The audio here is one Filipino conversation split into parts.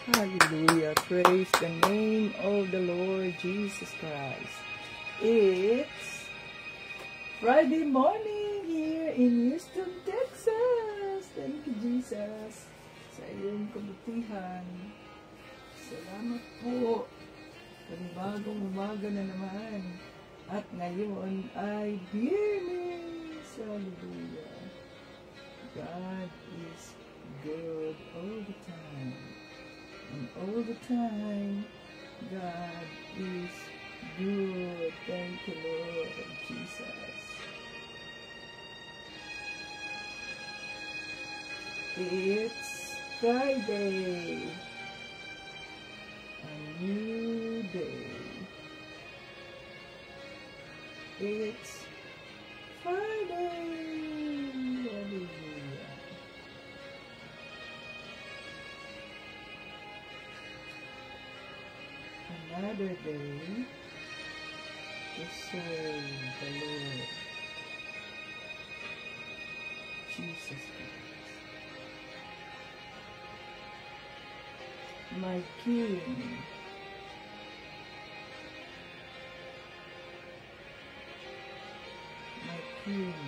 Hallelujah. Praise the name of the Lord Jesus Christ. It's Friday morning here in Houston, Texas. Thank you, Jesus, sa iyong kabutihan. Salamat po. Panibagong umaga na naman. At ngayon ay Biyernes. Hallelujah. God is good all the time. And all the time, God is good. Thank you, Lord Jesus. It's Friday. A new day. It's Friday. Hallelujah. Another day to serve the Lord Jesus Christ, my King, my King,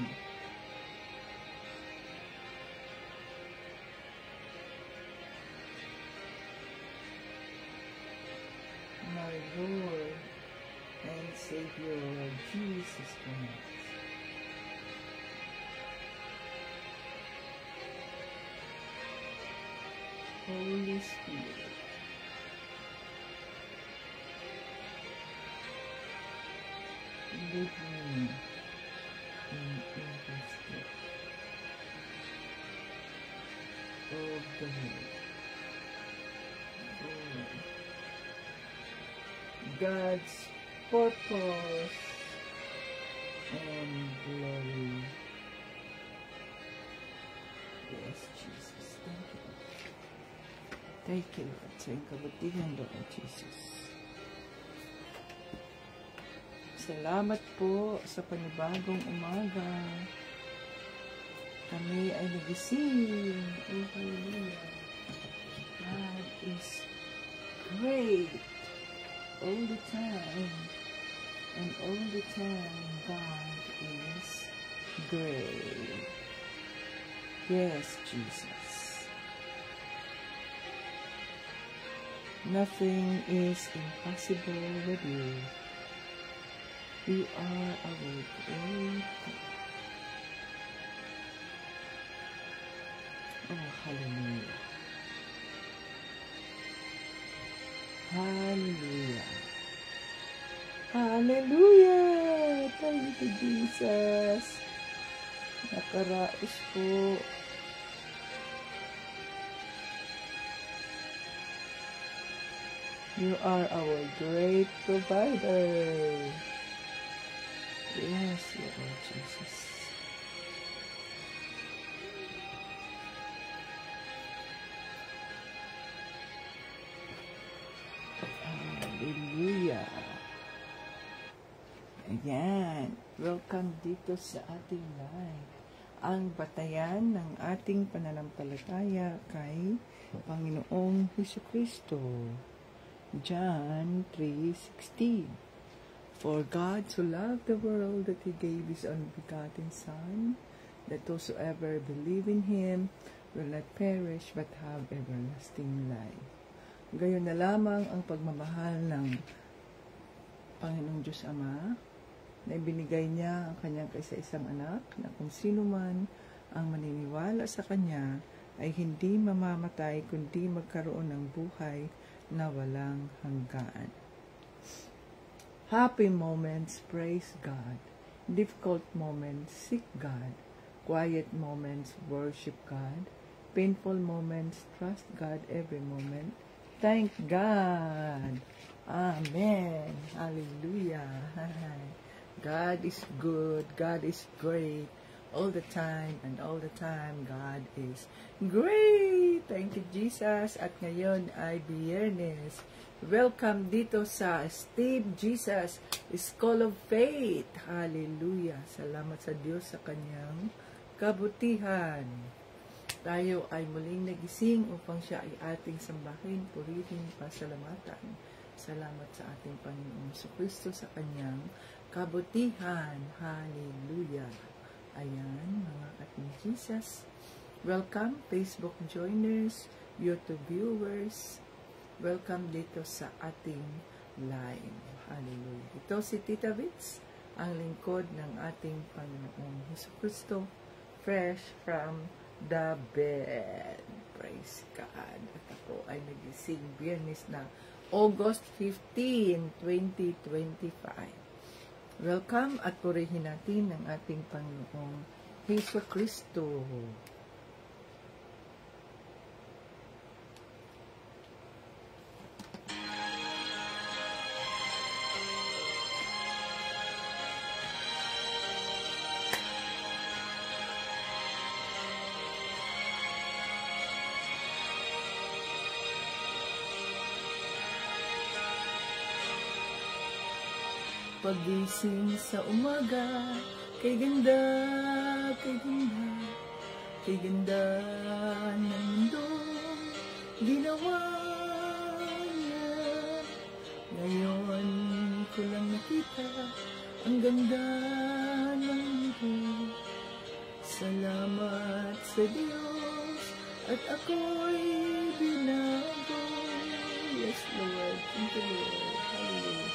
my Lord and Savior, Jesus Christ. Holy Spirit, lead me in every step of the way. God's purpose and glory. Yes, Jesus. Thank you. Thank you, Lord. Sa iyong kabutihan, Lord Jesus. Salamat po sa panibagong umaga. Kami ay nagising. Oh, hallelujah. God is great. All the time, and all the time, God is great. Yes, Jesus. Nothing is impossible with you. You are our great God. Oh, hallelujah. Hallelujah. Hallelujah. Thank you, Jesus. Nakaraos po. You are our great provider. Yes, Lord Jesus. Hallelujah. Ayan. Welcome dito sa ating live. Ang batayan ng ating pananampalataya kay Panginoong Jesucristo. John 3:16. For God so loved the world that He gave His only begotten Son, that whosoever believe in Him will not perish but have everlasting life. Gayon na lamang ang pagmamahal ng Panginoong Diyos Ama, na ibinigay niya ang kanyang kaisa-isang anak, na kung sino man ang maniniwala sa kanya ay hindi mamamatay kundi magkaroon ng buhay na walang hanggan. Happy moments, praise God. Difficult moments, seek God. Quiet moments, worship God. Painful moments, trust God every moment. Thank God. Amen. Hallelujah. God is good. God is great. All the time and all the time, God is great. Thank you, Jesus. At ngayon ay Biyernes. Welcome dito sa Steve Jesus School of Faith. Hallelujah. Salamat sa Diyos sa kanyang kabutihan. Tayo ay muling nagising upang siya ay ating sambahin, purihin, pasalamatan. Salamat sa ating Panginoong Kristo sa kanyang kabutihan. Hallelujah. Ayan, mga Kating Jesus. Welcome, Facebook joiners, YouTube viewers. Welcome dito sa ating live. Hallelujah. Ito si Tita Vits, ang lingkod ng ating Panginoong Kristo, fresh from the bed. Praise God. At ako ay nagising Biyernes na August 15, 2025. Welcome at purihin natin ang ating Panginoong Hesus Kristo. Pagising sa umaga, kay ganda, kay ganda, kay ganda ng mundong ginawa niya. Ngayon ko lang nakita ang ganda ng mundo. Salamat sa Diyos at ako'y binago. Yes, Lord. Thank you, Lord. Hallelujah.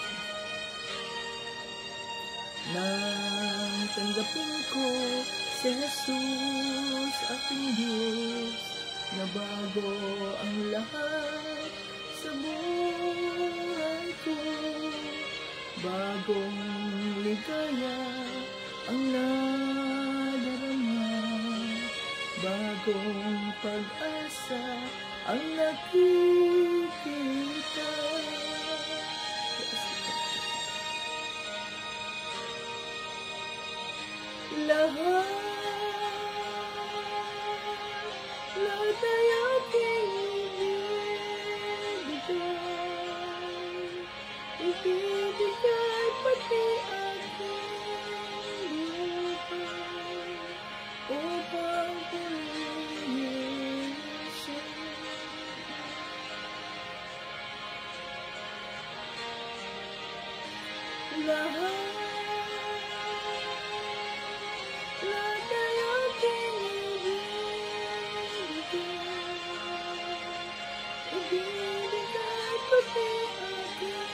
Nang tanggapin ko si Jesus, aking Diyos, na bago ang lahat sa buhay ko. Bagong ligaya ang nadarama, bagong pag-asa ang nakikita. Lahat ay aking ibibigay pati aking buhay upang purihin siya. Lahat ay aking ibibigay pati aking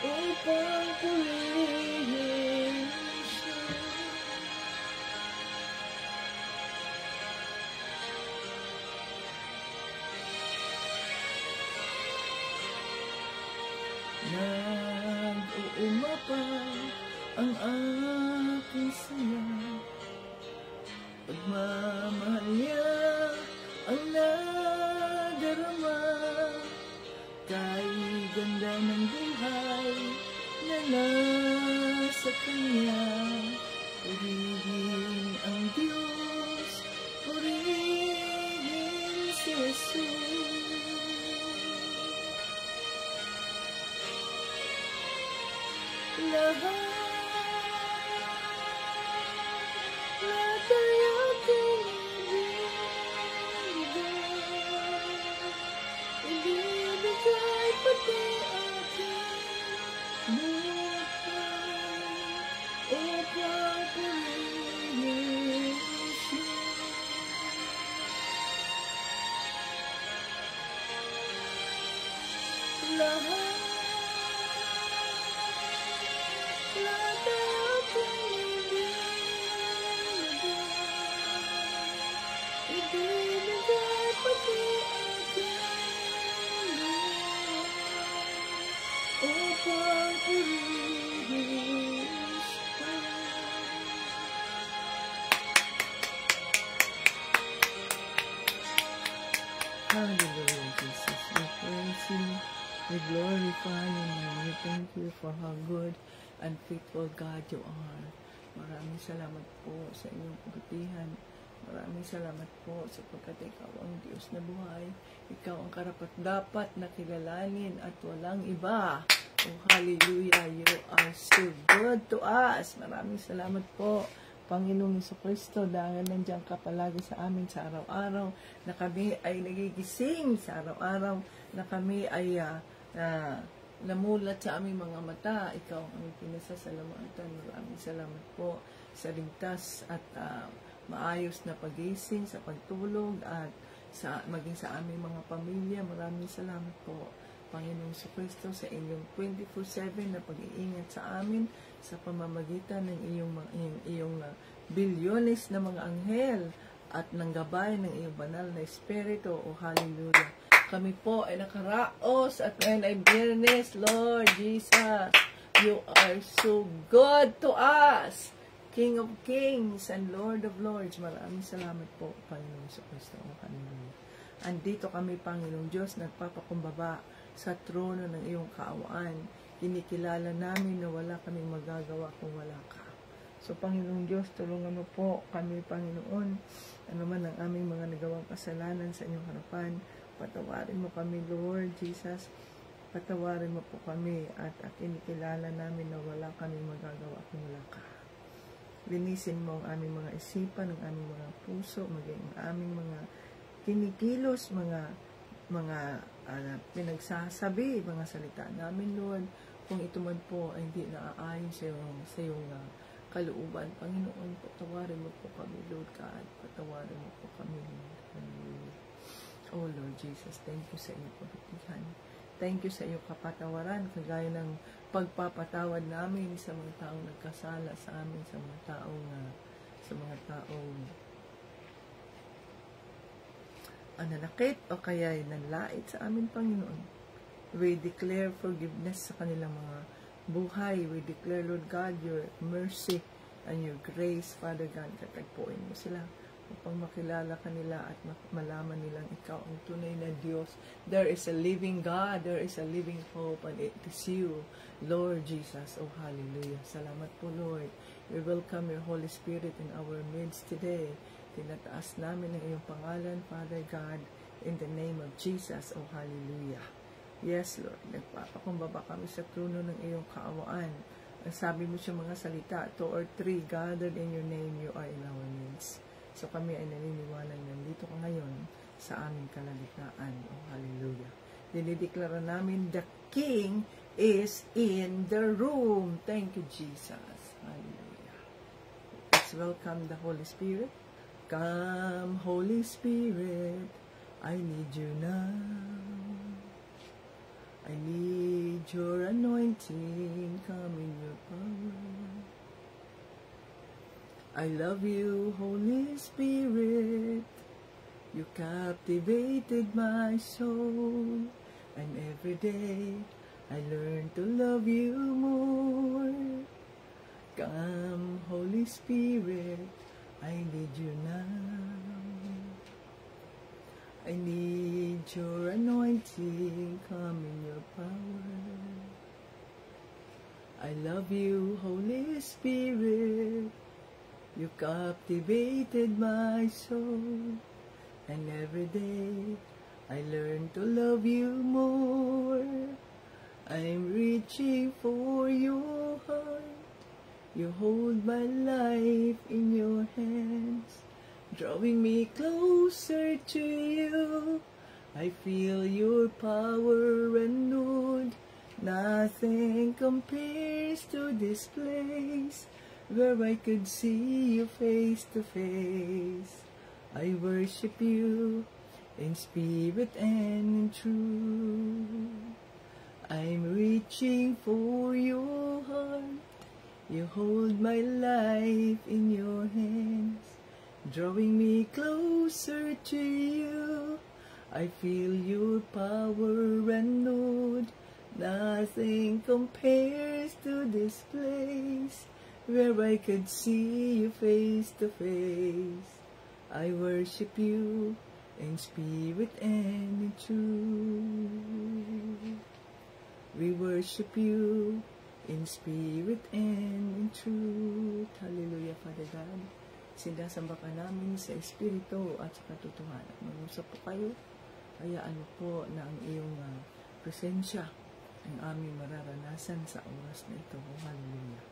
upang purihin siya. Nag-uumapang ang aking saya, pagmamahal niya ang nadarama, kay ganda ng buhay na nasa kanya. Purihin ang Diyos, purihin si Jesus. Lahat ay aking ibibigay pati aking buhay upang purihin siya. Lahat ay aking ibibigay pati aking buhay upang purihin siya. Hallelujah, Jesus. We praise you. We glorify your name. We thank you for how good and faithful God you are. Maraming salamat po sa iyong kabutihan. Maraming salamat po sapagkat ikaw ang Diyos na buhay. Ikaw ang karapat-dapat na kilalanin at walang iba. Oh, hallelujah. You are so good to us. Maraming salamat po. Panginoong Jesucristo, dahil nandiyan ka palagi sa amin sa araw-araw, na kami ay nagigising sa araw-araw, na kami ay namulat sa aming mga mata. Ikaw ang aming pinasasalamatan. Maraming salamat po sa ligtas at maayos na pagising, sa pagtulog, at maging sa aming mga pamilya. Maraming salamat po, Panginoong Jesucristo, sa inyong 24/7 na pag-iingat sa amin sa pamamagitan ng iyong bilyones na mga anghel at ng gabay ng iyong banal na Espiritu. O hallelujah! Kami po ay nakaraos at ngayon ay Biyernes. Lord Jesus, you are so good to us, King of Kings and Lord of Lords. Maraming salamat po, Panginoong Jesucristo. O hallelujah! Andito kami, Panginoong Diyos, nagpapakumbaba sa trono ng iyong kaawaan. Kinikilala namin na wala kaming magagawa kung wala ka. So, Panginoong Diyos, tulungan mo po kami, Panginoon, ano man ang aming mga nagawang kasalanan sa inyong harapan. Patawarin mo kami, Lord Jesus. Patawarin mo po kami at kinikilala namin na wala kaming magagawa kung wala ka. Linisin mo ang aming mga isipan, ang aming mga puso, maging ang aming mga kinikilos, mga pinagsasabi, mga salita namin, Lord. Kung ito man po ay hindi naaayon sa iyong kalooban, Panginoon, patawarin mo po kami, Lord God. Patawarin mo po kami, Lord. Oh, Lord Jesus, thank you sa iyong pagtitihan. Thank you sa iyong kapatawaran, kagaya ng pagpapatawad namin sa mga taong nagkasala sa amin, sa mga taong nanakit o kaya nanlait sa amin, Panginoon. We declare forgiveness sa kanilang mga buhay. We declare, Lord God, your mercy and your grace, Father God. Katagpuin mo sila upang makilala kanila at malaman nilang ikaw ang tunay na Diyos. There is a living God, there is a living hope, and it is you, Lord Jesus. Oh, hallelujah. Salamat po, Lord. We welcome your Holy Spirit in our midst today. Tinataas namin ang iyong pangalan, Father God, in the name of Jesus. Oh, hallelujah. Yes, Lord. Nagpapakumbaba kami sa trono ng iyong kaawaan. Ang sabi mo sa mga salita, 2 or 3 gathered in your name, you are in our midst. So kami ay naniniwala na nandito ka ngayon sa aming kalagitnaan. Oh, hallelujah. Dinideklara namin, the King is in the room. Thank you, Jesus. Hallelujah. Let's welcome the Holy Spirit. Come, Holy Spirit, I need you now. I need your anointing, come in your power. I love you, Holy Spirit, you captivated my soul, and every day I learn to love you more. Come, Holy Spirit, I need you now. I need your anointing, come in your power. I love you, Holy Spirit, you captivated my soul, and every day I learn to love you more. I'm reaching for your heart, you hold my life in your hands, drawing me closer to you. I feel your power renewed. Nothing compares to this place where I could see you face to face. I worship you in spirit and in truth. I'm reaching for your heart. You hold my life in your hands, drawing me closer to you. I feel your power renewed. Nothing compares to this place where I could see you face to face. I worship you in spirit and in truth. We worship you in spirit and in truth. Hallelujah, Father God. Sinasamba ka namin sa espiritu at sa katotohanan. Mag-usap po kayo. Hayaan mo po na ang iyong presensya ang aming mararanasan sa oras na ito. Hallelujah.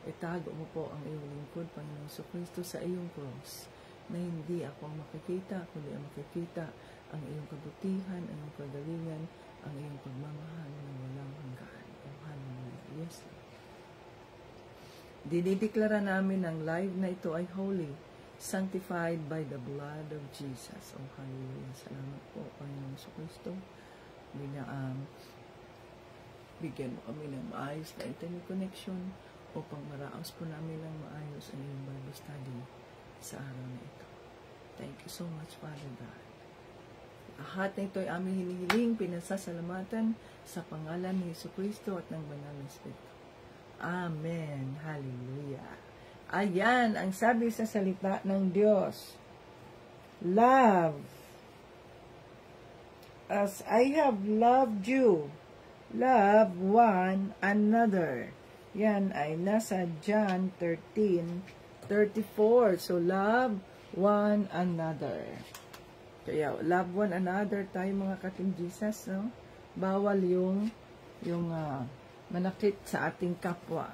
Itago mo po ang iyong lingkod, Panginoong Kristo, sa iyong cross, na hindi ako ang makikita, kundi ang makikita ang iyong kabutihan, ang iyong kagalingan, ang iyong pagmamahal na walang hanggan. O hallelujah. Yes, Lord. Dinideklara namin ang live na ito ay holy, sanctified by the blood of Jesus. O hallelujah. Salamat po, Panginoong Kristo. Bigyan mo kami ng maayos na internet connection upang maraos po namin ng maayos ang iyong Bible study sa araw na ito. Thank you so much, Father God. Lahat na ito ay aming hinihiling, pinasasalamatan sa pangalan ni Jesucristo at ng Banal na Espiritu. Amen. Hallelujah. Ayan ang sabi sa salita ng Diyos. Love. As I have loved you, love one another. Yan ay nasa John 13:34. So, love one another. Kaya, love one another tayo mga kating Jesus, no? Bawal yung manakit sa ating kapwa.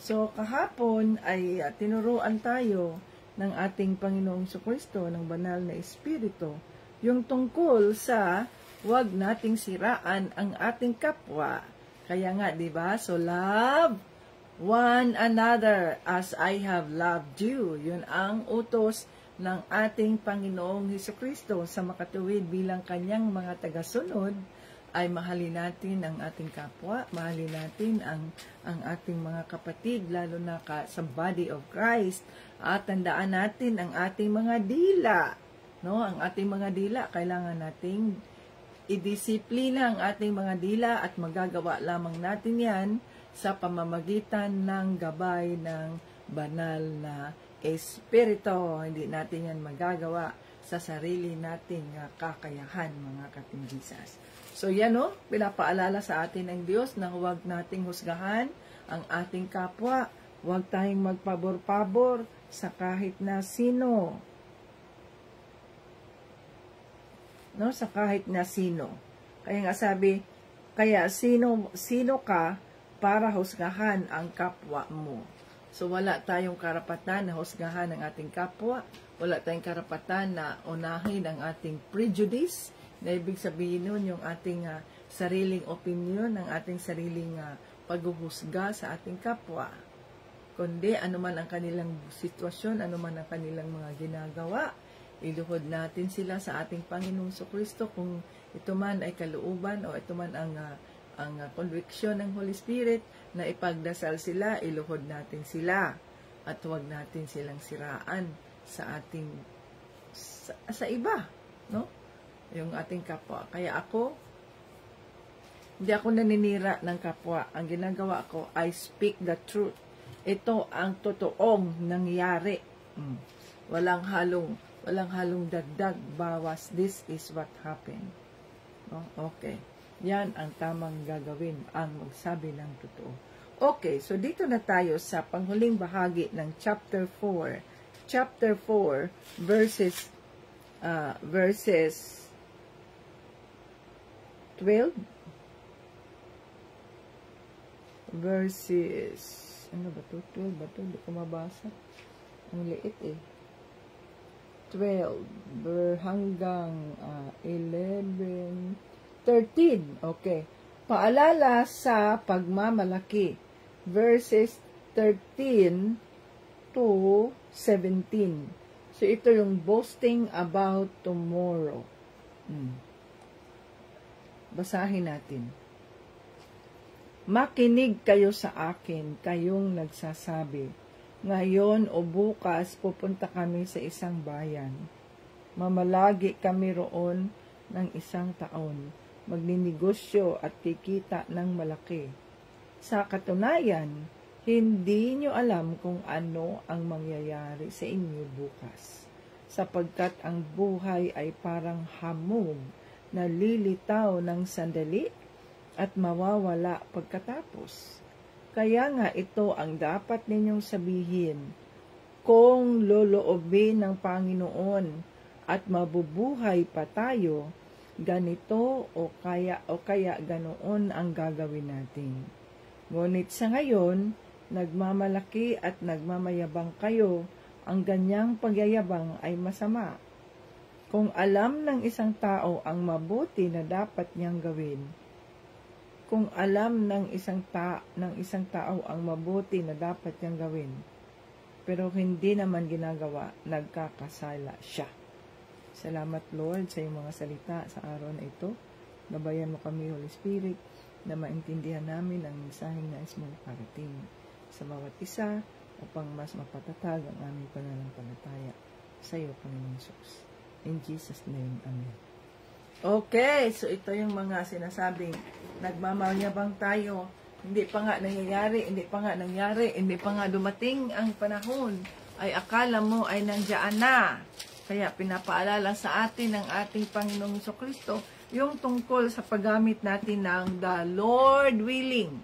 So, kahapon ay tinuruan tayo ng ating Panginoong Jesucristo, ng Banal na Espiritu, yung tungkol sa huwag nating siraan ang ating kapwa. Kaya nga, di ba? So, love one another as I have loved you. Yun ang utos ng ating Panginoong Jesucristo sa makatuwid bilang kanyang mga tagasunod, ay mahalin natin ang ating kapwa, mahalin natin ang ating mga kapatid, lalo na sa body of Christ, at tandaan natin ang ating mga dila. No? Ang ating mga dila, kailangan nating idisiplina ang ating mga dila at magagawa lamang natin yan sa pamamagitan ng gabay ng banal na Espiritu. Hindi natin yan magagawa sa sarili nating kakayahan, mga kating Jesus. So yan pinapaalala sa atin ng Diyos na huwag nating husgahan ang ating kapwa, huwag tayong magpabor-pabor sa kahit na sino. No, sa kahit na sino. Kaya nga sabi, kaya sino ka para husgahan ang kapwa mo. So wala tayong karapatan na husgahan ang ating kapwa, wala tayong karapatan na unahin ang ating prejudice, na ibig sabihin nun yung ating sariling opinion, ang ating sariling paghuhusga sa ating kapwa. Kundi anuman ang kanilang sitwasyon, anuman ang kanilang mga ginagawa, iluhod natin sila sa ating Panginoong Jesucristo. Kung ito man ay kalooban o ito man ang conviction ng Holy Spirit na ipagdasal sila, iluhod natin sila at huwag natin silang siraan sa ating sa iba, no? Yung ating kapwa. Kaya hindi ako naninira ng kapwa. Ang ginagawa ko, I speak the truth. Ito ang totoong nangyari. Walang halong dagdag, bawas. This is what happened. Okay. Yan ang tamang gagawin, ang magsabi ng totoo. Okay, so dito na tayo sa panghuling bahagi ng chapter 4. Chapter 4, verses 12 verses, ano ba to? 12 ba to? Hindi ko mabasa. Ang liit 12 hanggang 11, 13. Okay. Paalala sa pagmamalaki. Verses 13 to 17. So, ito yung boasting about tomorrow. Basahin natin. Makinig kayo sa akin, kayong nagsasabi, ngayon o bukas pupunta kami sa isang bayan. Mamalagi kami roon ng 1 taon. Magninegosyo at kikita ng malaki. Sa katunayan, hindi nyo alam kung ano ang mangyayari sa inyo bukas. Sapagkat ang buhay ay parang hamog na lilitaw ng sandali at mawawala pagkatapos. Kaya nga ito ang dapat ninyong sabihin, kung loloobin ng Panginoon at mabubuhay pa tayo, ganito o kaya ganoon ang gagawin natin. Ngunit sa ngayon, nagmamalaki at nagmamayabang kayo, ang ganyang pagyayabang ay masama. Kung alam ng isang tao ang mabuti na dapat niyang gawin, kung alam ng isang tao ang mabuti na dapat niyang gawin, pero hindi naman ginagawa, nagkakasala siya. Salamat Lord sa iyong mga salita sa araw na ito. Gabayan mo kami, Holy Spirit, na maintindihan namin ang mensaheng nais mong parating sa bawat isa upang mas mapatatag ang aming pananampalataya sa iyo, Panginoon Jesus. In Jesus' name, Amen. Okay, so ito yung mga sinasabing nagmamayabang tayo. Hindi pa nga nangyayari, hindi pa nga dumating ang panahon, ay akala mo ay nandiyan na. Kaya pinapaalala sa atin ng ating Panginoong Jesucristo yung tungkol sa paggamit natin ng the Lord willing.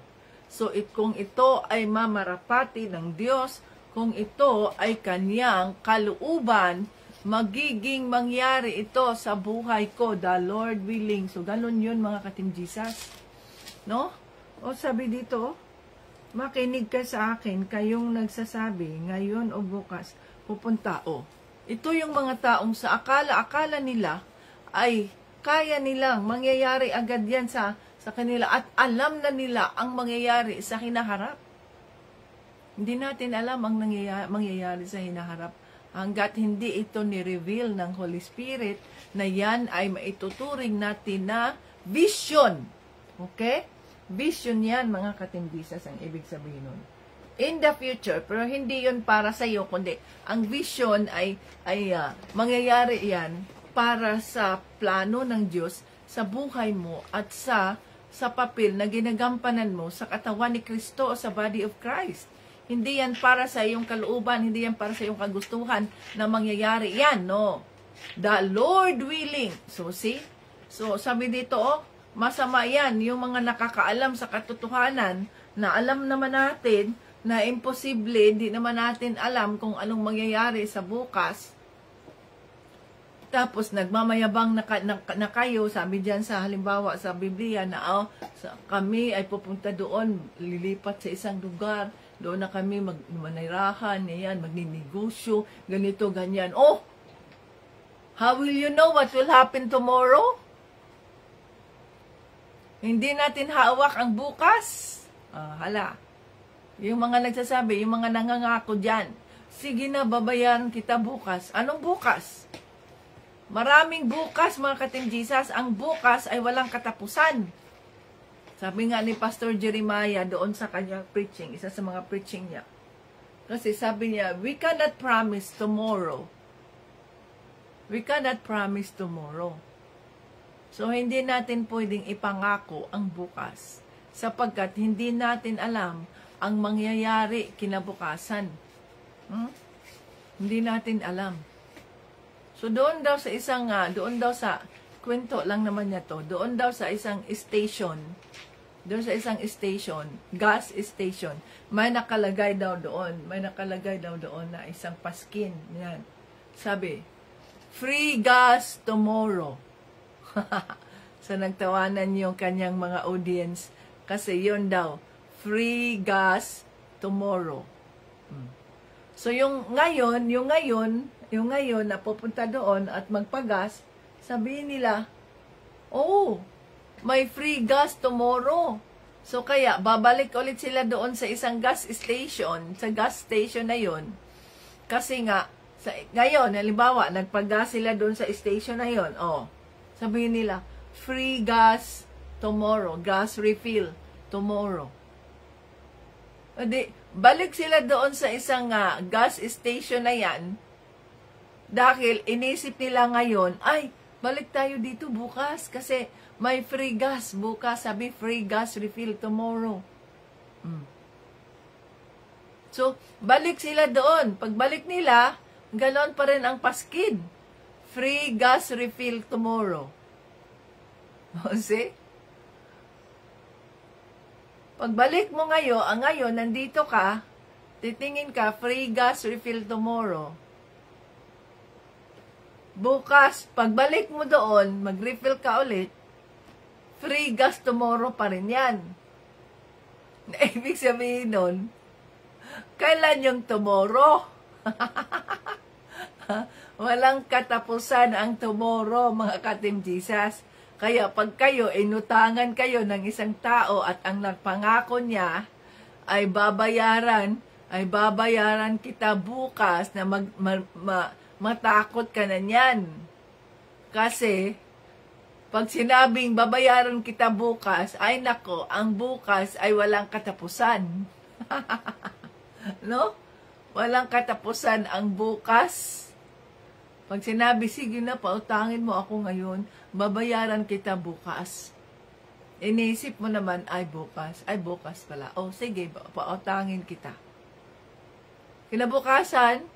So kung ito ay mamarapati ng Diyos, kung ito ay kanyang kalooban, magiging mangyari ito sa buhay ko, the Lord willing. So ganun yun mga ka-Team Jesus. No? O sabi dito, makinig ka sa akin, kayong nagsasabi, ngayon o bukas, pupunta o. Ito yung mga taong sa akala nila ay kaya nilang mangyayari agad yan sa kanila at alam na nila ang mangyayari sa hinaharap. Hindi natin alam ang mangyayari sa hinaharap hanggat hindi ito ni-reveal ng Holy Spirit na yan ay maituturing natin na vision. Okay? Vision yan, mga ka-Team Jesus, ang ibig sabihin nun. In the future, pero hindi yun para sa iyo, kundi ang vision ay mangyayari yan para sa plano ng Diyos sa buhay mo at sa papel na ginagampanan mo sa katawan ni Kristo o sa body of Christ. Hindi yan para sa iyong kalooban, hindi yan para sa iyong kagustuhan na mangyayari yan, no. The Lord willing. So, see? So, sabi dito, masama yan, yung mga nakakaalam sa katotohanan na alam naman natin na imposible, hindi naman natin alam kung anong mangyayari sa bukas. Tapos nagmamayabang na kayo, sabi diyan sa halimbawa sa Biblia na kami ay pupunta doon, lilipat sa isang lugar, doon na kami manirahan, yan, magninegosyo, ganito, ganyan. Oh! How will you know what will happen tomorrow? Hindi natin hawak ang bukas. Hala. Yung mga nagsasabi, yung mga nangangako dyan, sige na, babayaran kita bukas. Anong bukas? Maraming bukas, mga ka-Team Jesus. Ang bukas ay walang katapusan. Sabi nga ni Pastor Jeremiah doon sa kanyang preaching, isa sa mga preaching niya. Kasi sabi niya, we cannot promise tomorrow. We cannot promise tomorrow. So, hindi natin pwedeng ipangako ang bukas sapagkat hindi natin alam ang mangyayari kinabukasan. Hindi natin alam. So, doon daw sa kwento lang naman niya to, doon daw sa isang station, gas station, may nakalagay daw doon na isang paskin. Yan. Sabi, free gas tomorrow. So, nagtawanan yung kanyang mga audience kasi yun daw, free gas tomorrow. So, yung ngayon na pupunta doon at magpagas, sabihin nila, oh, may free gas tomorrow. So, kaya, babalik ulit sila doon sa isang gas station na yon. Kasi nga, ngayon, halimbawa, nagpagas sila doon sa station na yon, sabihin nila, free gas tomorrow, gas refill tomorrow. Balik sila doon sa isang gas station na yan dahil inisip nila ngayon, ay, balik tayo dito bukas kasi may free gas bukas, sabi free gas refill tomorrow. So, balik sila doon. Pagbalik nila, ganon pa rin ang paskid. Free gas refill tomorrow. See? Pagbalik mo ngayon, nandito ka, titingin ka, free gas refill tomorrow. Bukas, pagbalik mo doon, mag-refill ka ulit, free gas tomorrow pa rin yan. Ibig sabihin nun, Kailan yung tomorrow? Walang katapusan ang tomorrow, mga ka-Team Jesus. Kaya pag kayo, inutangan kayo ng isang tao at ang nagpangako niya ay babayaran kita bukas na matakot ka na niyan. Kasi, pag sinabing babayaran kita bukas, ay nako, ang bukas ay walang katapusan. No? Walang katapusan ang bukas. Pag sinabi, sige na, pautangin mo ako ngayon, babayaran kita bukas. Iniisip mo naman, ay bukas pala. O sige, pautangin kita. Kinabukasan,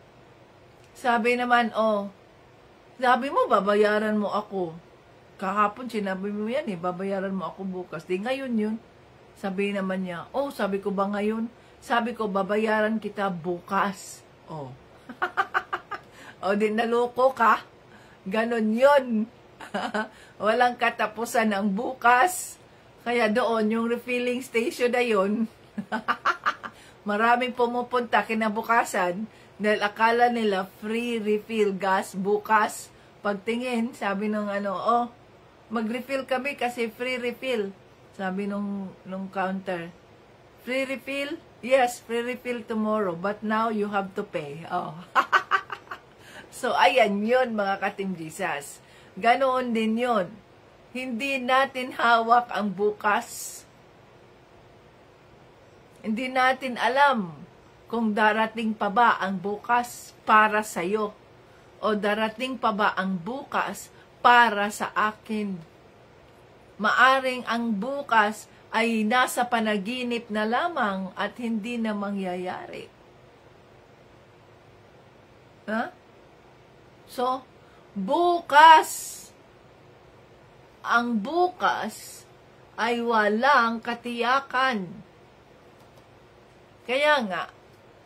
sabi naman, sabi mo, babayaran mo ako. Kahapon, sinabi mo yan babayaran mo ako bukas. Di ngayon yun. Sabi naman niya, sabi ko ba ngayon? Sabi ko, babayaran kita bukas. Di naloko ka. Ganon yun. Walang katapusan ang bukas. Kaya doon, yung refilling station na yun, maraming pumupunta kinabukasan dahil akala nila free refill gas bukas. Pagtingin, sabi nung mag-refill kami kasi free refill. Sabi nung counter, free refill? Yes, free refill tomorrow, but now you have to pay. So, ayan yun, mga ka-Team Jesus. Ganoon din yun. Hindi natin hawak ang bukas. Hindi natin alam kung darating pa ba ang bukas para sa'yo o darating pa ba ang bukas para sa akin. Maaring ang bukas ay nasa panaginip na lamang at hindi na mangyayari. So, bukas, ang bukas ay walang katiyakan. Kaya nga,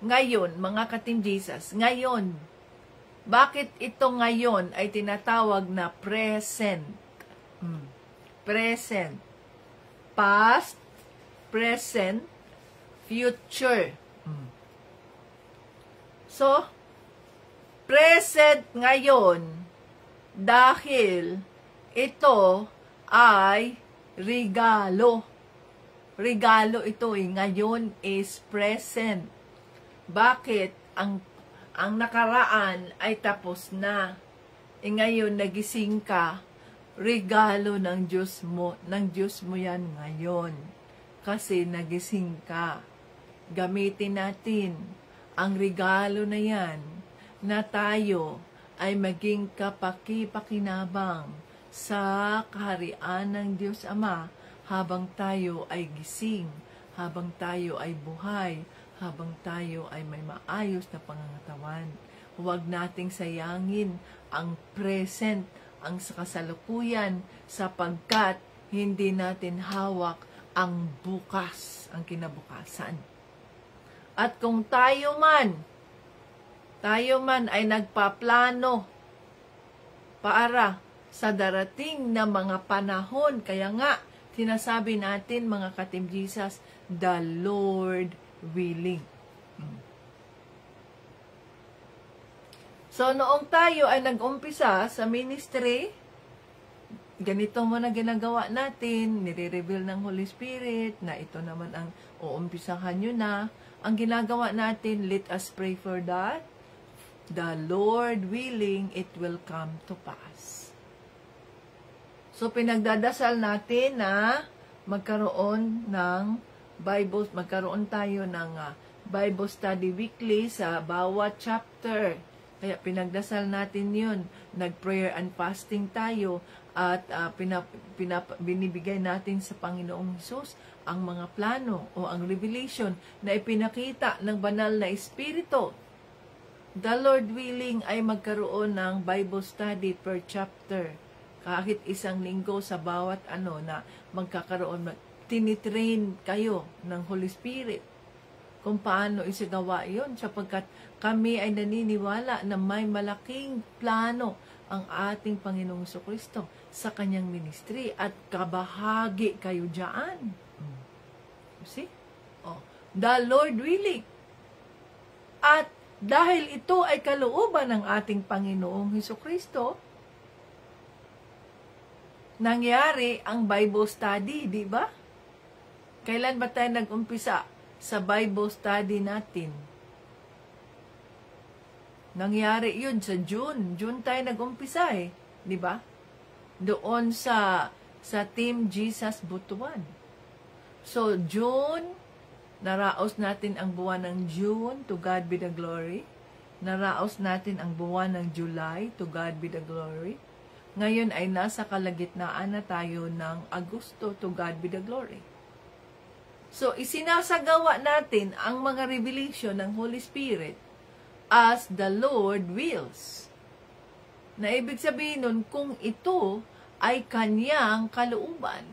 ngayon, mga ka-Team Jesus, ngayon, bakit ito ngayon ay tinatawag na present? Present. Past, present, future. So, present ngayon dahil ito ay regalo. Regalo ito ngayon is present. Bakit? Ang nakaraan ay tapos na. Ngayon nagising ka, regalo ng Diyos mo yan ngayon. Kasi nagising ka. Gamitin natin ang regalo na yan na tayo ay maging kapaki-pakinabang sa kaharian ng Diyos Ama habang tayo ay gising, habang tayo ay buhay, habang tayo ay may maayos na pangangatawan. Huwag nating sayangin ang present, ang kasalukuyan, sapagkat hindi natin hawak ang bukas, ang kinabukasan. At kung tayo man ay nagpaplano para sa darating na mga panahon, kaya nga, sinasabi natin, mga ka-Team Jesus, the Lord willing. So, noong tayo ay nag-umpisa sa ministry, ganito mo na ginagawa natin, nire-reveal ng Holy Spirit, na ito naman ang uumpisahan nyo na. Ang ginagawa natin, let us pray for that. The Lord willing, it will come to pass. So, pinagdadasal natin na magkaroon tayo ng Bible study weekly sa bawat chapter. Kaya pinagdasal natin yun. Nag-prayer and fasting tayo at binibigay natin sa Panginoong Hesus ang mga plano o ang revelation na ipinakita ng banal na Espiritu. The Lord willing ay magkaroon ng Bible study per chapter. Kahit isang linggo sa bawat na magkakaroon, tinitrain kayo ng Holy Spirit kung paano isagawa yun, sapagkat kami ay naniniwala na may malaking plano ang ating Panginoong Jesucristo sa kanyang ministry at kabahagi kayo dyan. See? The Lord willing. At dahil ito ay kalooban ng ating Panginoong Hesukristo, nangyari ang Bible study, di ba? Kailan ba tayo nag-umpisa sa Bible study natin? Nangyari yun sa June. June tayo nag-umpisa eh, di ba? Doon sa Team Jesus Butuan. So, June, naraos natin ang buwan ng June, to God be the glory. Naraos natin ang buwan ng July, to God be the glory. Ngayon ay nasa kalagitnaan na tayo ng Agosto, to God be the glory. So, isinasagawa natin ang mga revelation ng Holy Spirit as the Lord wills. Na ibig sabihin nun, kung ito ay kanyang kalooban,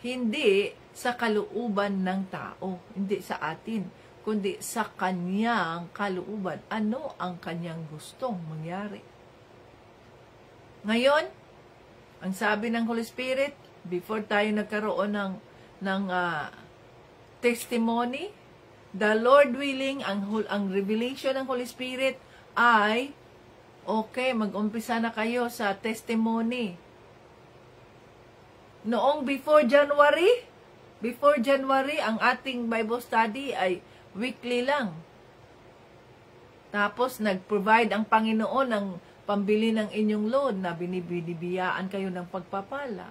hindi sa kalooban ng tao, hindi sa atin, kundi sa kanyang kalooban. Ano ang kanyang gustong mangyari? Ngayon, ang sabi ng Holy Spirit, before tayo nagkaroon ng testimony, the Lord willing, ang revelation ng Holy Spirit ay, okay, mag-umpisa na kayo sa testimony. Noong before January, ang ating Bible study ay weekly lang. Tapos, nag-provide ang Panginoon ng pambili ng inyong loan na binibiyaan kayo ng pagpapala.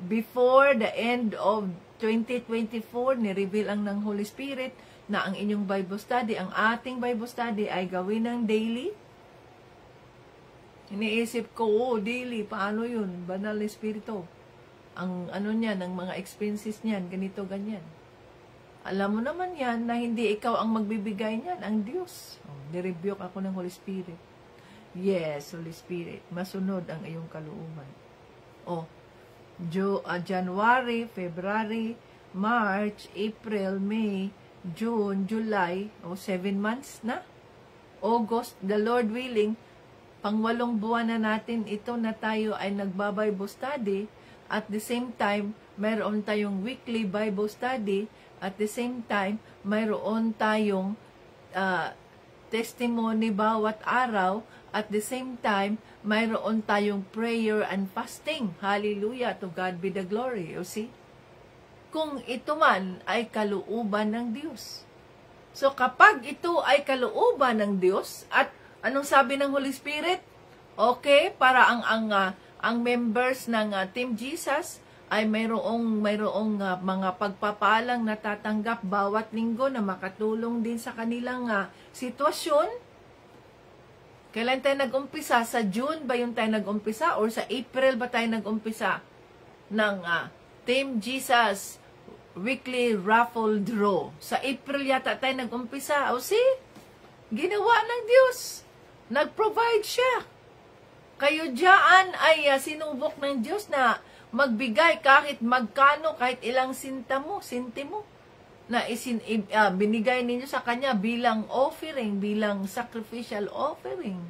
Before the end of 2024, ni-reveal ang ng Holy Spirit na ang inyong Bible study, ang ating Bible study ay gawin ng daily. Iniisip ko, daily, paano yun? Banal na Espiritu. Ang ano niya, ng mga expenses niyan, ganito, ganyan. Alam mo naman yan na hindi ikaw ang magbibigay niyan, ang Diyos. Nirebuke ako ng Holy Spirit. Yes, Holy Spirit, masunod ang iyong kalooban. January, February, March, April, May, June, July, 7 months na. August, the Lord willing, pang-8 buwan na natin ito na tayo ay nagba-Bible study. At the same time, mayroon tayong weekly Bible study. At the same time, mayroon tayong testimony bawat araw. At the same time, mayroon tayong prayer and fasting. Hallelujah, to God be the glory. You see? Kung ito man ay kalooban ng Diyos. So, kapag ito ay kalooban ng Diyos, at anong sabi ng Holy Spirit? Okay, para ang members ng Team Jesus ay mayroong mga pagpapalang natatanggap bawat linggo na makatulong din sa kanilang sitwasyon. Kailan tayo nag-umpisa? Sa June ba yung tayo nag-umpisa? Or sa April ba tayo nag-umpisa ng Team Jesus Weekly Raffle Draw? Sa April yata tayo nag-umpisa. O see? Ginawa ng Diyos. Nag-provide siya. Kayo dyan ay sinubok ng Diyos na magbigay kahit magkano, kahit ilang sintimo, na binigay ninyo sa Kanya bilang offering, bilang sacrificial offering.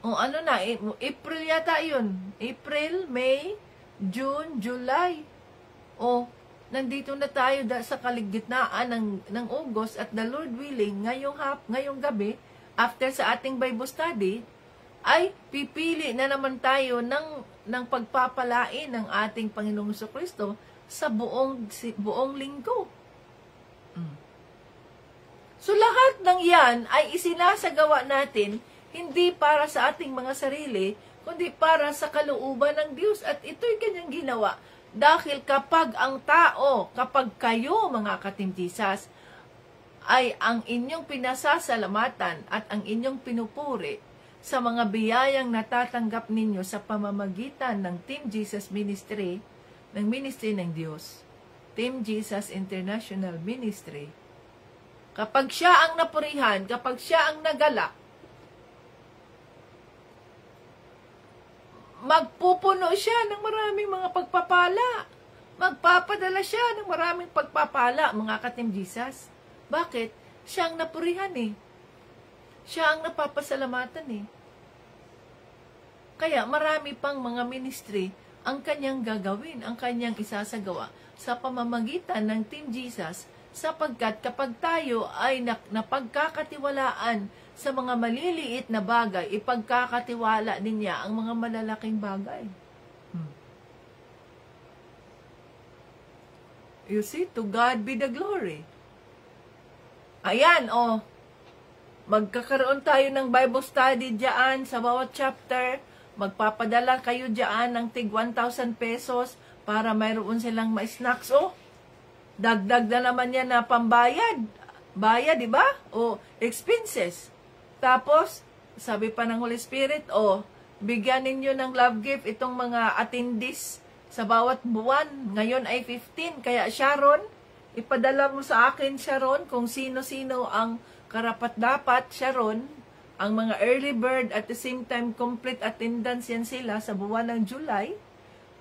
Ano na, April yata yun. April, May, June, July. Nandito na tayo sa kaligitnaan ng August at the Lord willing, ngayong gabi, after sa ating Bible study, ay pipili na naman tayo ng pagpapalain ng ating Panginoong Jesucristo sa buong linggo. So lahat ng yan ay isinasagawa natin hindi para sa ating mga sarili, kundi para sa kalooban ng Diyos. At ito'y kanyang ginawa. Dahil kapag kayo mga katimtisas, ay ang inyong pinasasalamatan at ang inyong pinupuri sa mga biyayang natatanggap ninyo sa pamamagitan ng Team Jesus Ministry, ng Ministry ng Diyos, Team Jesus International Ministry. Kapag siya ang napurihan, kapag siya ang nagalak, magpupuno siya ng maraming mga pagpapala. Magpapadala siya ng maraming pagpapala, mga ka-Team Jesus. Bakit? Siya ang napurihan eh. Siya ang napapasalamatan eh. Kaya marami pang mga ministry ang kanyang gagawin, ang kanyang isasagawa sa pamamagitan ng Team Jesus Sapagkat kapag tayo ay napagkakatiwalaan sa mga maliliit na bagay, ipagkakatiwala din niya ang mga malalaking bagay. You see, to God be the glory. Ayan, magkakaroon tayo ng Bible study diyan sa bawat chapter. Magpapadala kayo diyan ng tig 1,000 pesos para mayroon silang ma-snacks. Dagdag na naman yan na pambayad. Bayad, di ba? Expenses. Tapos, sabi pa ng Holy Spirit, bigyan ninyo ng love gift itong mga attendees sa bawat buwan. Ngayon ay 15. Kaya Sharon, ipadala mo sa akin, Sharon, kung sino-sino ang karapat-dapat, Sharon, ang mga early bird at the same time complete attendance yan sila sa buwan ng July.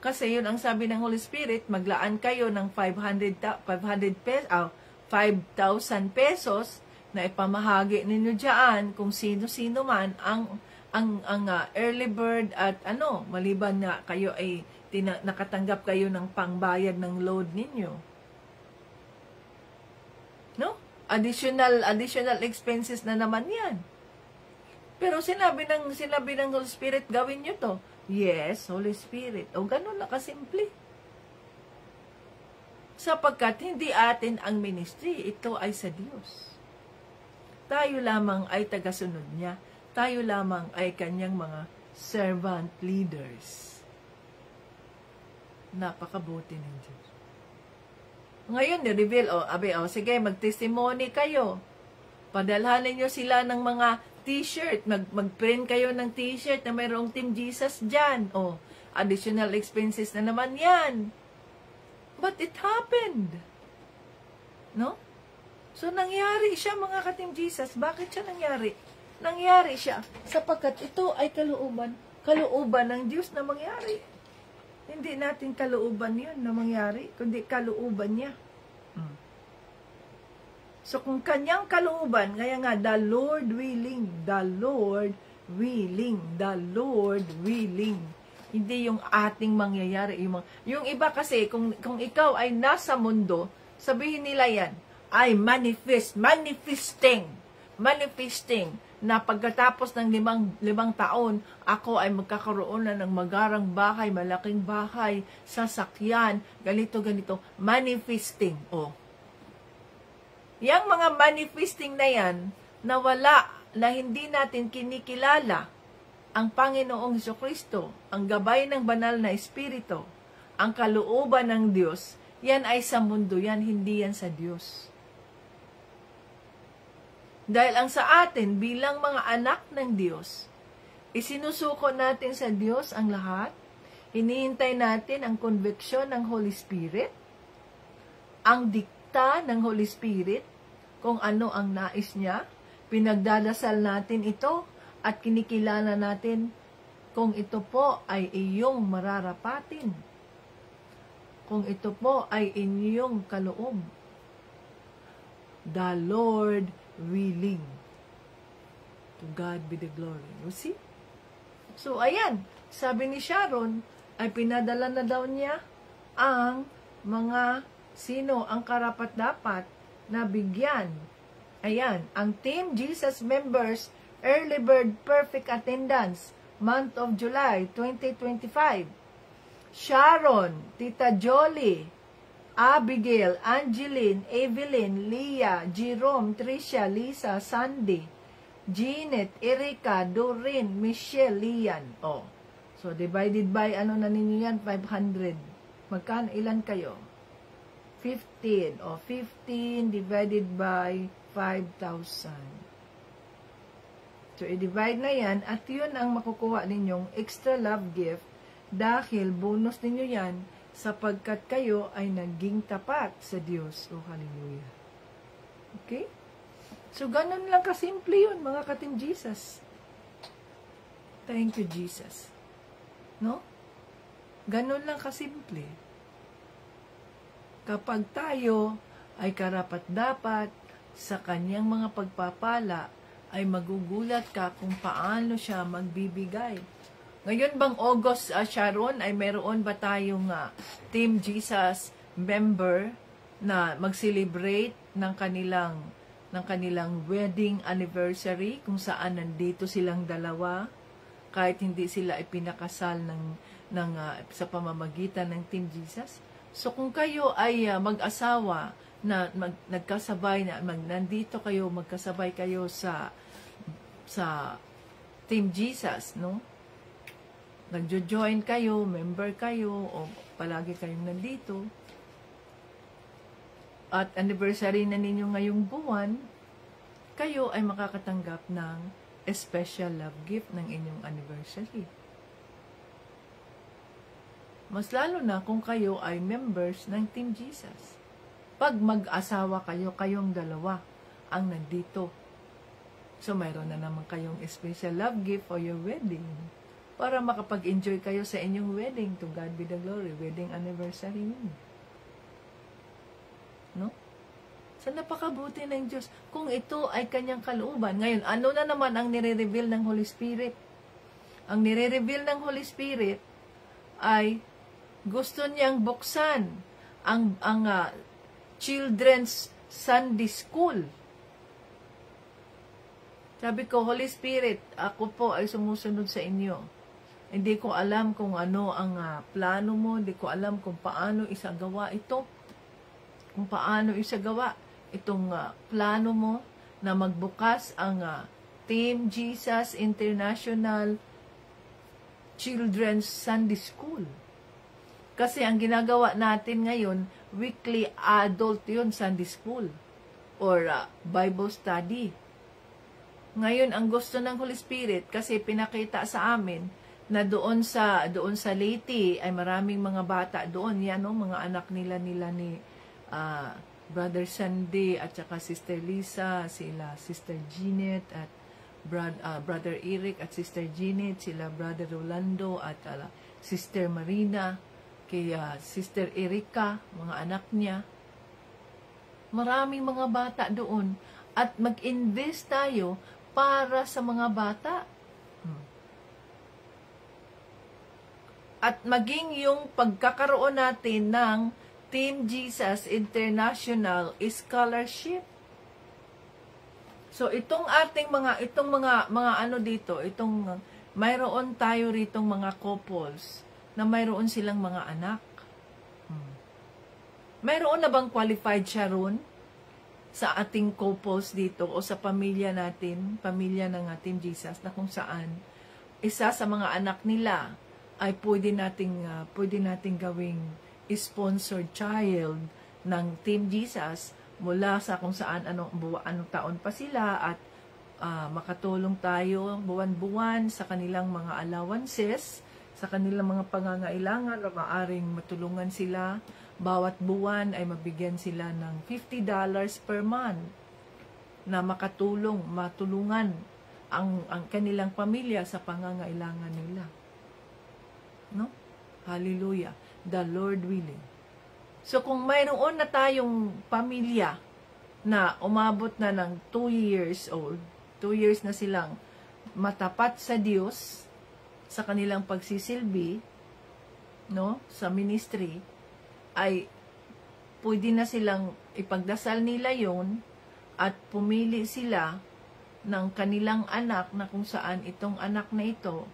Kasi yun ang sabi ng Holy Spirit, maglaan kayo ng 5,000 pesos na ipamahagi ninyo diyan kung sino-sino man ang early bird at maliban na kayo ay nakatanggap kayo ng pangbayad ng load ninyo. No? Additional expenses na naman 'yan. Pero sinabi ng Holy Spirit, gawin niyo to. Yes, Holy Spirit. Ganun na kasimple. Sapagkat hindi atin ang ministry, ito ay sa Diyos. Tayo lamang ay tagasunod niya. Tayo lamang ay kanyang mga servant leaders. Napakabuti ng Diyos. Ngayon, ni-reveal, sige, mag-testimony kayo. Padalhan ninyo sila ng mga t-shirt. Mag-print kayo ng t-shirt na mayroong Team Jesus dyan. Additional expenses na naman yan. But it happened. No? So, nangyari siya, mga ka-Team Jesus. Bakit siya nangyari? Nangyari siya sapagkat ito ay kalooban ng Diyos na mangyari. Hindi natin kalooban yun na mangyari, kundi kalooban niya. So, kung kanyang kalooban, kaya nga, the Lord willing. Hindi yung ating mangyayari. Yung iba kasi, kung ikaw ay nasa mundo, sabihin nila yan, ay manifesting, na pagkatapos ng limang taon, ako ay magkakaroon na ng magarang bahay, malaking bahay, sasakyan, ganito, manifesting. Yang mga manifesting na yan, na hindi natin kinikilala ang Panginoong Jesucristo, ang gabay ng banal na Espiritu, ang kalooban ng Diyos, yan ay sa mundo yan, hindi yan sa Diyos. Dahil ang sa atin, bilang mga anak ng Diyos, isinusuko natin sa Diyos ang lahat, hinihintay natin ang conviction ng Holy Spirit, ang dikta ng Holy Spirit, kung ano ang nais niya, pinagdadasal natin ito, at kinikilala natin kung ito po ay iyong mararapatin, kung ito po ay inyong kaloob. The Lord willing. To God be the glory. You see? So, ayan. Sabi ni Sharon, ay pinadala na daw niya ang mga sino ang karapat-dapat na bigyan. Ayan. Ang Team Jesus members, Early Bird Perfect Attendance, month of July 2025. Sharon, Tita Jolie, Abigail, Angeline, Evelyn, Leah, Jerome, Tricia, Lisa, Sandy, Jeanette, Erika, Doreen, Michelle, Lian. So divided by na ninyo yan? 500. Magkano? Ilan kayo? 15. 15 divided by 5,000. So i-divide na yan at yun ang makukuha ninyong extra love gift dahil bonus ninyo yan sapagkat kayo ay naging tapat sa Diyos. Hallelujah. Okay? So, ganun lang kasimple yun, mga ka-Team Jesus. Thank you, Jesus. No? Ganun lang kasimple. Kapag tayo ay karapat-dapat sa kanyang mga pagpapala, ay magugulat ka kung paano siya magbibigay. Ngayon bang August, Sharon, ay meron ba tayong Team Jesus member na mag-celebrate ng kanilang wedding anniversary, kung saan nandito silang dalawa, kahit hindi sila ipinakasal sa pamamagitan ng Team Jesus. So kung kayo ay mag-asawa na nagkasabay na nandito kayo, magkasabay kayo sa Team Jesus, no? Nagjo-join kayo, member kayo, o palagi kayong nandito, at anniversary na ninyo ngayong buwan, kayo ay makakatanggap ng special love gift ng inyong anniversary. Mas lalo na kung kayo ay members ng Team Jesus. Pag mag-asawa kayo, kayong dalawa ang nandito. So, mayroon na naman kayong special love gift for your wedding para makapag-enjoy kayo sa inyong wedding. To God be the glory. Wedding anniversary ninyo. No? So, napakabuti ng Diyos. Kung ito ay kanyang kalooban. Ngayon, ano na naman ang nire-reveal ng Holy Spirit? Ang nire-reveal ng Holy Spirit ay gusto niyang buksan ang children's Sunday School. Sabi ko, Holy Spirit, ako po ay sumusunod sa inyo. Hindi ko alam kung ano ang plano mo, hindi ko alam kung paano isagawa ito. Kung paano isagawa itong plano mo na magbukas ang Team Jesus International Children's Sunday School. Kasi ang ginagawa natin ngayon, weekly adult yun, Sunday School or Bible study. Ngayon, ang gusto ng Holy Spirit, kasi pinakita sa amin na doon sa Leyte ay maraming mga bata doon. Yan, no? Mga anak nila ni Brother Sandy at saka Sister Lisa, sila Sister Jeanette at Brother Eric at Sister Jeanette, sila Brother Rolando at Sister Marina, kaya Sister Erika, mga anak niya. Maraming mga bata doon. At mag-invest tayo para sa mga bata. At maging yung pagkakaroon natin ng Team Jesus International Scholarship. So itong ating mga ano dito, mayroon tayo ritong mga couples na mayroon silang mga anak. Mayroon na bang qualified siya ron sa ating couples dito o sa pamilya natin, pamilya ng Team Jesus, na kung saan isa sa mga anak nila ay pwede nating gawing sponsored child ng Team Jesus mula sa kung saan anong taon pa sila, at makatulong tayo buwan-buwan sa kanilang mga allowances, sa kanilang mga pangangailangan, na maaring matulungan sila. Bawat buwan ay mabigyan sila ng $50 per month na matulungan ang kanilang pamilya sa pangangailangan nila. No? Hallelujah. The Lord willing. So kung mayroon na tayong pamilya na umabot na ng 2 years old, 2 years na silang matapat sa Diyos, sa kanilang pagsisilbi, no, sa ministry, ay pwede na silang ipagdasal nila yon at pumili sila ng kanilang anak na kung saan itong anak na ito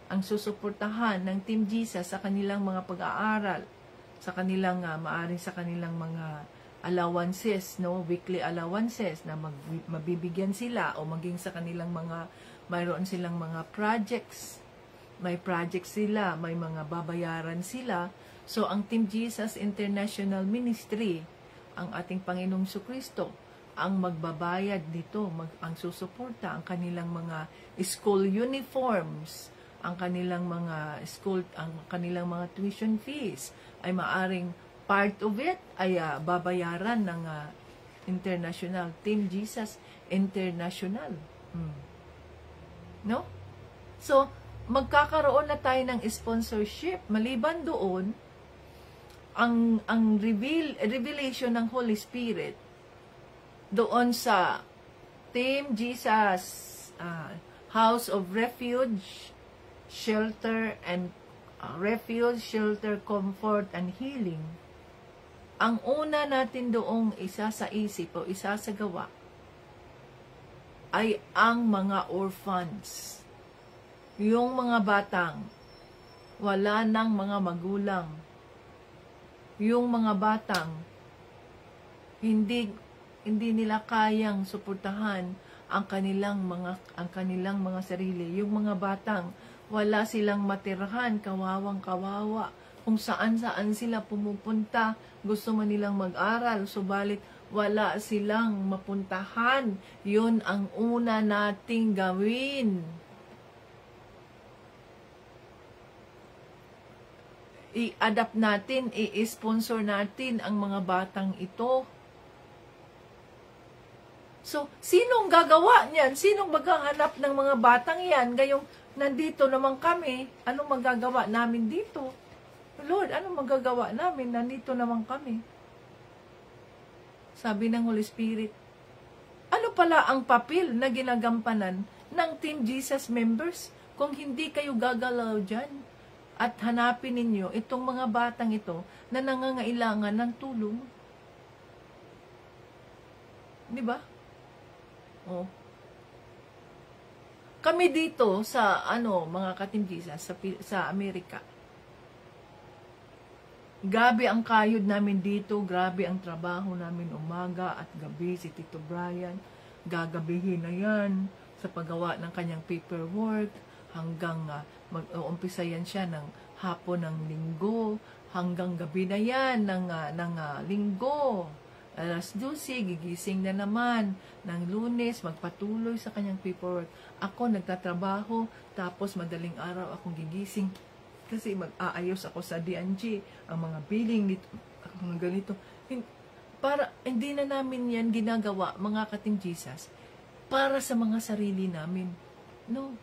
ang susuportahan ng Team Jesus sa kanilang mga pag-aaral, sa kanilang maaring sa kanilang mga allowances, no, weekly allowances na mabibigyan sila, o maging sa kanilang mayroon silang mga projects. May projects sila, may mga babayaran sila. So, ang Team Jesus International Ministry, ang ating Panginoong Jesucristo, ang magbabayad dito, ang susuporta, ang kanilang mga school uniforms, ang kanilang mga tuition fees, ay maaring part of it ay babayaran ng International Team Jesus International. No? So, magkakaroon na tayo ng sponsorship. Maliban doon, ang revelation ng Holy Spirit doon sa Team Jesus House of Refuge, Shelter, Comfort, and Healing. ang una natin doong isa sa isip o isa sa gawa ay ang mga orphans. Yung mga batang wala nang mga magulang. Yung mga batang hindi nila kayang suportahan ang kanilang mga sarili. Yung mga batang wala silang matirahan, kawawang-kawawa. Kung saan-saan sila pumupunta, gusto man nilang mag-aral, subalit wala silang mapuntahan. Yun ang una nating gawin. I-adapt natin, i-sponsor natin ang mga batang ito. So, sinong gagawa niyan? Sinong maghahanap ng mga batang yan? Gayong nandito naman kami, anong magagawa namin dito? Lord, anong magagawa namin? Nandito naman kami. Sabi ng Holy Spirit, ano pala ang papel na ginagampanan ng Team Jesus members kung hindi kayo gagalaw dyan at hanapin ninyo itong mga batang ito na nangangailangan ng tulong? Di ba? Oh. Kami dito sa mga ka-Team Jesus sa Amerika. Grabe ang kayod namin dito, grabe ang trabaho namin umaga at gabi. Si Tito Brian, gagabihin na yan sa paggawa ng kanyang paperwork hanggang mag-uumpisa yan siya ng hapon ng linggo, hanggang gabi na yan ng linggo. Alas 12, gigising na naman ng Lunes, magpatuloy sa kanyang paperwork. Ako nagtatrabaho, tapos madaling araw akong gigising kasi mag-aayos ako sa D&G, ang mga billing nito, mga ganito. Para, hindi na namin yan ginagawa, mga ka-Team Jesus, para sa mga sarili namin. No.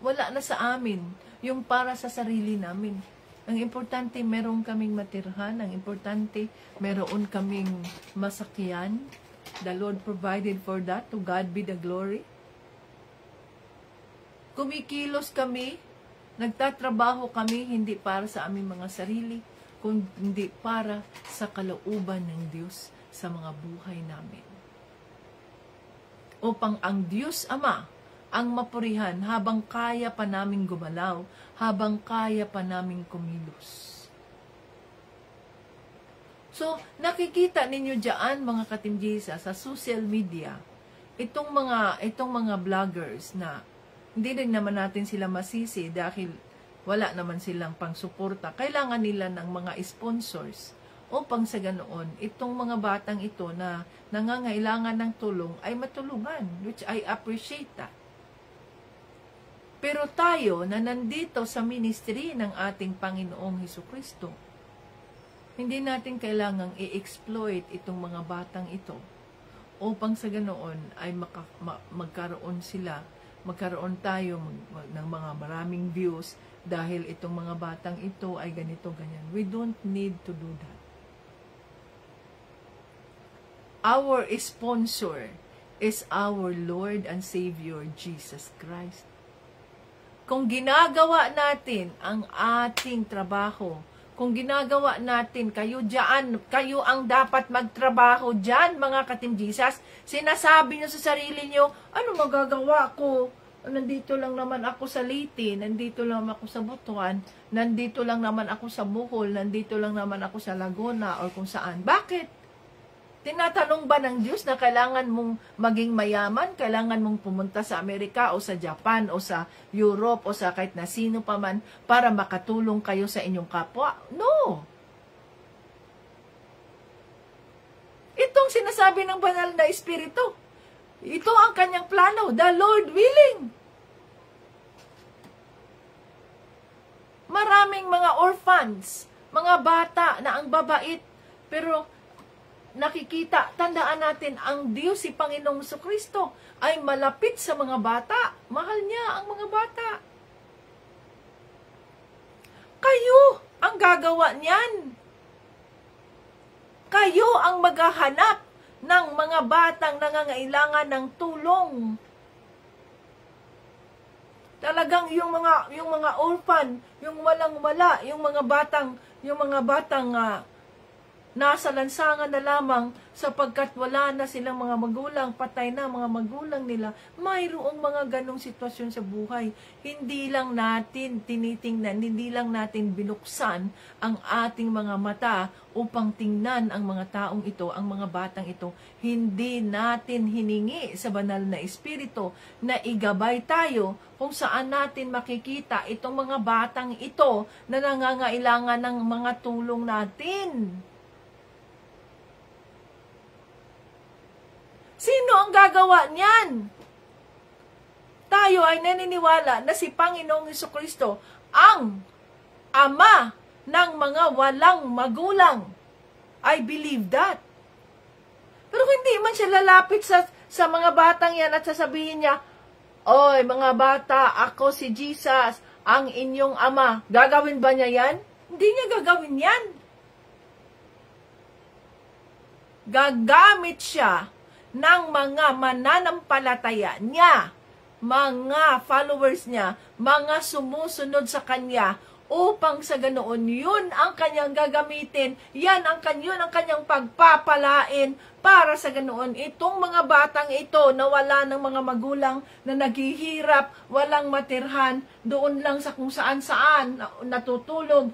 Wala na sa amin yung para sa sarili namin. Ang importante, meron kaming matirhan. Ang importante, meron kaming masakyan. The Lord provided for that. To God be the glory. Kumikilos kami, nagtatrabaho kami, hindi para sa aming mga sarili, kundi para sa kalooban ng Diyos sa mga buhay namin. Upang ang Diyos Ama ang mapurihan habang kaya pa namin gumalaw, habang kaya pa namin kumilos. So, nakikita ninyo diyan, mga ka-Team Jesus, sa social media, itong mga vloggers na hindi rin naman natin sila masisi dahil wala naman silang pangsuporta. Kailangan nila ng mga sponsors upang sa ganoon, itong mga batang ito na nangangailangan ng tulong ay matulungan, which I appreciate that. Pero tayo na nandito sa ministry ng ating Panginoong Hesukristo, hindi natin kailangang i-exploit itong mga batang ito upang sa ganoon ay magkaroon tayo ng mga maraming views dahil itong mga batang ito ay ganito, ganyan. We don't need to do that. Our sponsor is our Lord and Savior, Jesus Christ. Kung ginagawa natin ang ating trabaho, kung ginagawa natin, kayo ang dapat magtrabaho dyan, mga ka-Team Jesus. Sinasabi nyo sa sarili nyo, ano magagawa ko? Nandito lang naman ako sa Leyte, nandito lang ako sa Butuan, nandito lang naman ako sa Bohol, nandito lang naman ako sa Laguna, or kung saan. Bakit? Tinatanong ba ng Diyos na kailangan mong maging mayaman, kailangan mong pumunta sa Amerika o sa Japan o sa Europe o sa kahit na sino pa man para makatulong kayo sa inyong kapwa? No! Itong sinasabi ng banal na Espiritu, ito ang kanyang plano, the Lord willing. Maraming mga orphans, mga bata na ang babait, pero nakikita, tandaan natin, ang Diyos, si Panginoong Jesucristo, ay malapit sa mga bata. Mahal niya ang mga bata. Kayo ang gagawa niyan. Kayo ang maghahanap ng mga batang nangangailangan ng tulong. Talagang yung mga orphan, yung walang-wala, yung mga batang Yung mga batang nasa lansangan na lamang sapagkat wala na silang mga magulang, patay na mga magulang nila. Mayroong mga ganong sitwasyon sa buhay. Hindi lang natin tinitingnan, hindi lang natin binuksan ang ating mga mata upang tingnan ang mga taong ito, ang mga batang ito. Hindi natin hiningi sa banal na espiritu na igabay tayo kung saan natin makikita itong mga batang ito na nangangailangan ng mga tulong natin. Sino ang gagawa niyan? Tayo ay naniniwala na si Panginoong Jesucristo ang Ama ng mga walang magulang. I believe that. Pero hindi man siya lalapit sa mga batang yan at sasabihin niya, "Oy, mga bata, ako si Jesus, ang inyong ama." Gagawin ba niya yan? Hindi niya gagawin yan. Gagamit siya ng mga mananampalataya niya, mga followers niya, mga sumusunod sa kanya, upang sa ganoon, yun ang kanyang gagamitin, yun ang kanyang pagpapalain, para sa ganoon, itong mga batang ito na wala ng mga magulang, na naghihirap, walang matirhan, doon lang sa kung saan natutulog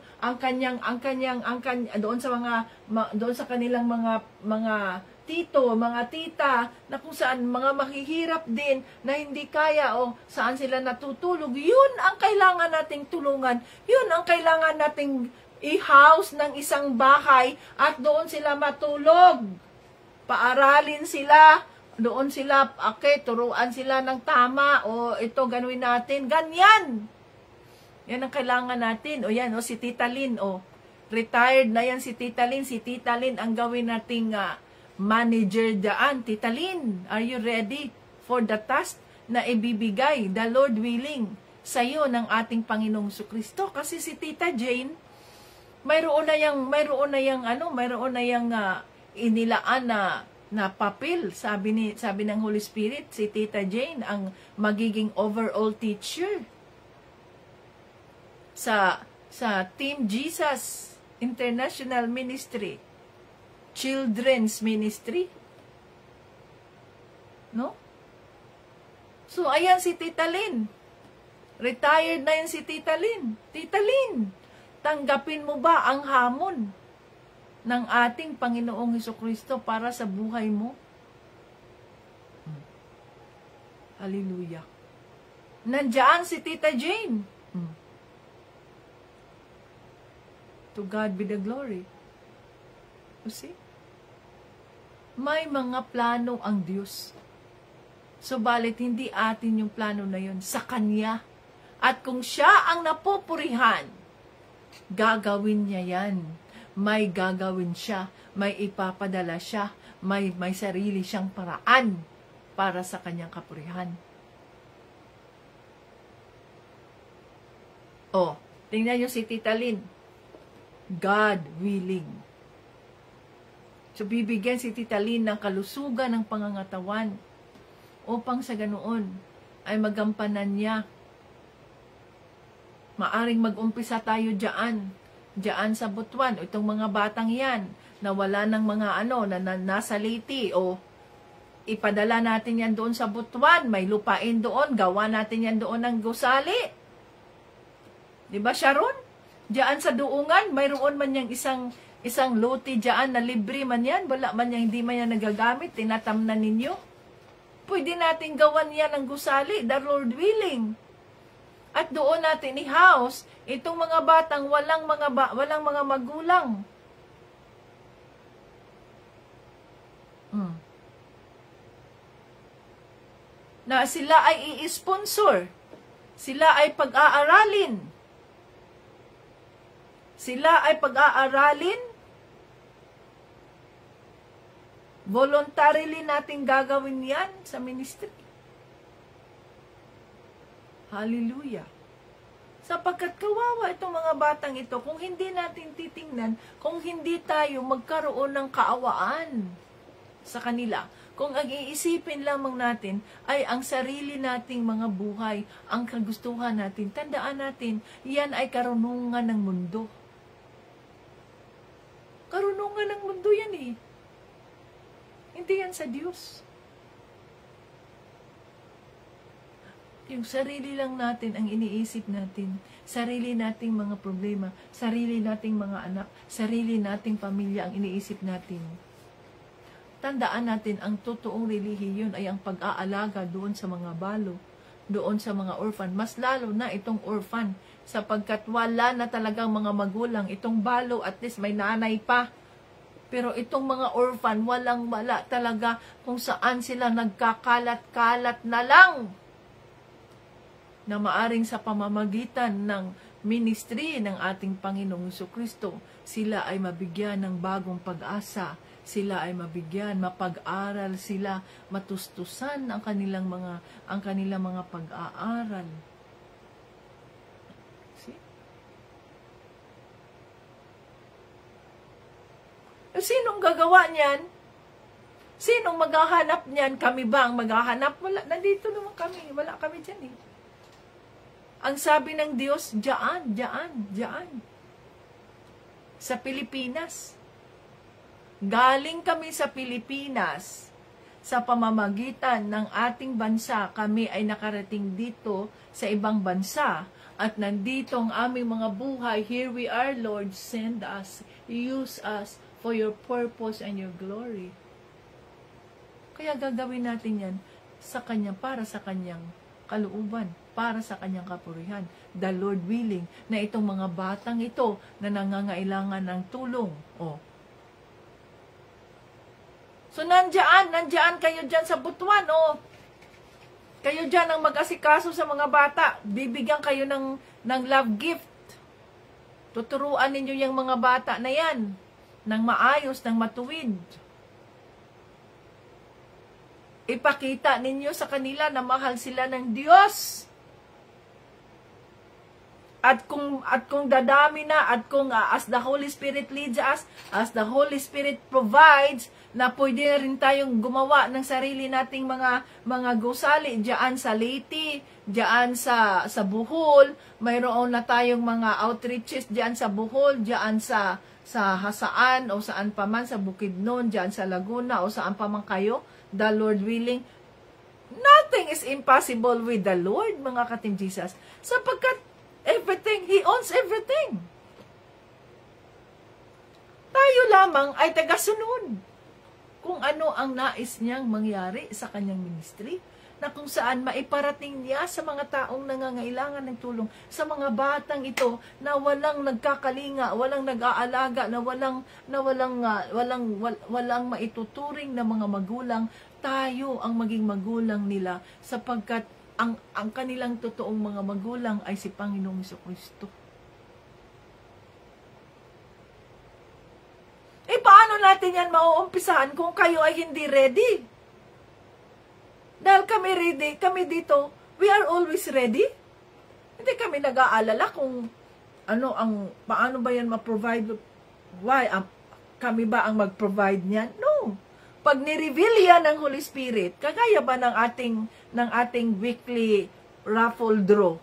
doon sa kanilang mga tito, mga tita, na kung saan mga mahihirap din, na hindi kaya o saan sila natutulog. Yun ang kailangan nating tulungan. Yun ang kailangan nating i-house ng isang bahay at doon sila matulog. Paaralin sila, doon sila, turuan sila ng tama, o ito gawin natin, ganyan. Yan ang kailangan natin. O yan, si Tita Lynn, retired na yan si Tita Lynn. Si Tita Lynn ang gawin nating manager daan. Tita Lynn, are you ready for the task na ibibigay, the Lord willing, sa iyo ng ating Panginoong Jesucristo? Kasi si Tita Jane, mayroon na yang inilaan na papel, sabi ng Holy Spirit, si Tita Jane ang magiging overall teacher sa Team Jesus International Ministry, Children's Ministry. No? So, ayan si Tita Lynn. Retired na yan si Tita Lynn. Tita Lynn, tanggapin mo ba ang hamon ng ating Panginoong Jesucristo para sa buhay mo? Hallelujah. Nandiyan si Tita Jane. To God be the glory. You see? May mga plano ang Diyos. Subalit hindi atin yung plano na yun, sa Kanya. At kung Siya ang napupurihan, gagawin niya yan. May gagawin siya, may ipapadala siya, may sarili siyang paraan para sa kanyang kapurihan. Tingnan niyo si Tita Lynn. God willing. So, bibigyan si Tita Lynn ng kalusugan ng pangangatawan upang sa ganoon ay magampanan niya. Maaring mag-umpisa tayo diyan sa Butuan, itong mga batang yan, na wala ng mga na nasa Leyte, o ipadala natin yan doon sa Butuan, may lupain doon, gawa natin yan doon ng gusali. Diba, Sharon? Diyan sa Duungan, mayroon man yang isang lote diyan na libre man yan, wala man yang hindi man yan nagagamit, tinatamnan ninyo. Pwede natin gawan yan ng gusali, the Lord willing. At doon natin i-house itong mga batang walang mga magulang. Na sila ay i-sponsor. Sila ay pag-aaralin. Voluntarily natin gagawin yan sa ministry. Hallelujah. Sapagkat kawawa itong mga batang ito kung hindi natin titingnan, kung hindi tayo magkaroon ng kaawaan sa kanila. Kung ang iisipin lamang natin ay ang sarili nating mga buhay, ang kagustuhan natin, tandaan natin, yan ay karunungan ng mundo. Karunungan ng mundo yan eh. Hindi yan sa Diyos. Yung sarili lang natin ang iniisip natin. Sarili nating mga problema, sarili nating mga anak, sarili nating pamilya ang iniisip natin. Tandaan natin, ang totoong relihiyon ay ang pag-aalaga doon sa mga balo, doon sa mga orphan. Mas lalo na itong orphan, sapagkat wala na talagang mga magulang. Itong balo, at least may nanay pa. Pero itong mga orphan, walang-wala talaga kung saan sila nagkakalat-kalat na lang. Na maaring sa pamamagitan ng ministry ng ating Panginoong Jesucristo, sila ay mabigyan ng bagong pag-asa. Sila ay mabigyan, mapag-aral sila, matustusan ang kanilang mga pag-aaral. See? Sinong gagawa niyan? Sinong maghahanap niyan? Kami ba ang maghahanap? Wala, nandito naman kami. Wala kami dyan eh. Ang sabi ng Diyos, diyan. Sa Pilipinas. Galing kami sa Pilipinas. Sa pamamagitan ng ating bansa, kami ay nakarating dito sa ibang bansa. At nandito ang aming mga buhay. Here we are, Lord. Send us. Use us for your purpose and your glory. Kaya gagawin natin yan sa Kanya, para sa Kanyang kalooban, para sa Kanyang kapurihan. The Lord willing, na itong mga batang ito na nangangailangan ng tulong. So, nandyan kayo dyan sa Butuan, Kayo dyan ang mag-asikaso sa mga bata. Bibigyan kayo ng love gift. Tuturuan ninyo yung mga bata na yan, ng maayos, ng matuwid. Ipakita ninyo sa kanila na mahal sila ng Diyos. At kung dadami na, at kung as the Holy Spirit leads us, as the Holy Spirit provides, na pwede na rin tayong gumawa ng sarili nating mga gusali diyan sa Leyte, diyan sa Bohol, mayroon na tayong mga outreaches diyan sa Bohol, diyan sa Hasaan o saan pa man, sa Bukidnon, diyan sa Laguna o saan pa man kayo, the Lord willing. Nothing is impossible with the Lord, mga ka-Team Jesus, sapagkat everything, He owns everything. Tayo lamang ay tagasunod kung ano ang nais niyang mangyari sa kanyang ministry, na kung saan maiparating niya sa mga taong nangangailangan ng tulong, sa mga batang ito na walang nagkakalinga, walang nag-aalaga, na walang maituturing na mga magulang. Tayo ang maging magulang nila, sapagkat ang kanilang totoong mga magulang ay si Panginoong Jesucristo. Paano natin yan mauumpisahan kung kayo ay hindi ready? Dahil kami ready, kami dito, we are always ready. Hindi kami nag-aalala kung paano ba yan ma-provide. Why? Kami ba ang mag-provide niyan? No. Pag ni-reveal yan ng Holy Spirit, kagaya ba ng ating weekly raffle draw?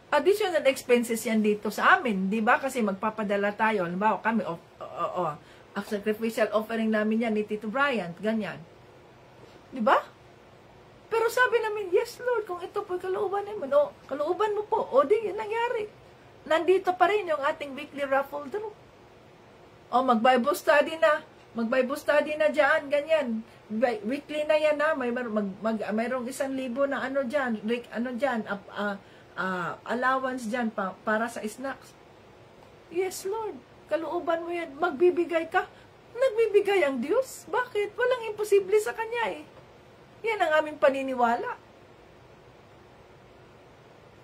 Additional expenses yan dito sa amin, di ba? Kasi magpapadala tayo. Halimbawa, kami, ang sacrificial offering namin yan ni Tito Bryant, ganyan. Di ba? Pero sabi namin, yes Lord, kung ito po kalooban naman, kalooban mo po, di yun nangyari. Nandito pa rin yung ating weekly raffle draw. Mag-Bible study na dyan, ganyan. Weekly na yan na, mayroong 1,000 na dyan, allowance dyan para sa snacks. Yes Lord, kalooban mo yan, magbibigay ka. Nagbibigay ang Diyos. Bakit? Walang imposible sa Kanya eh. Yan ang aming paniniwala.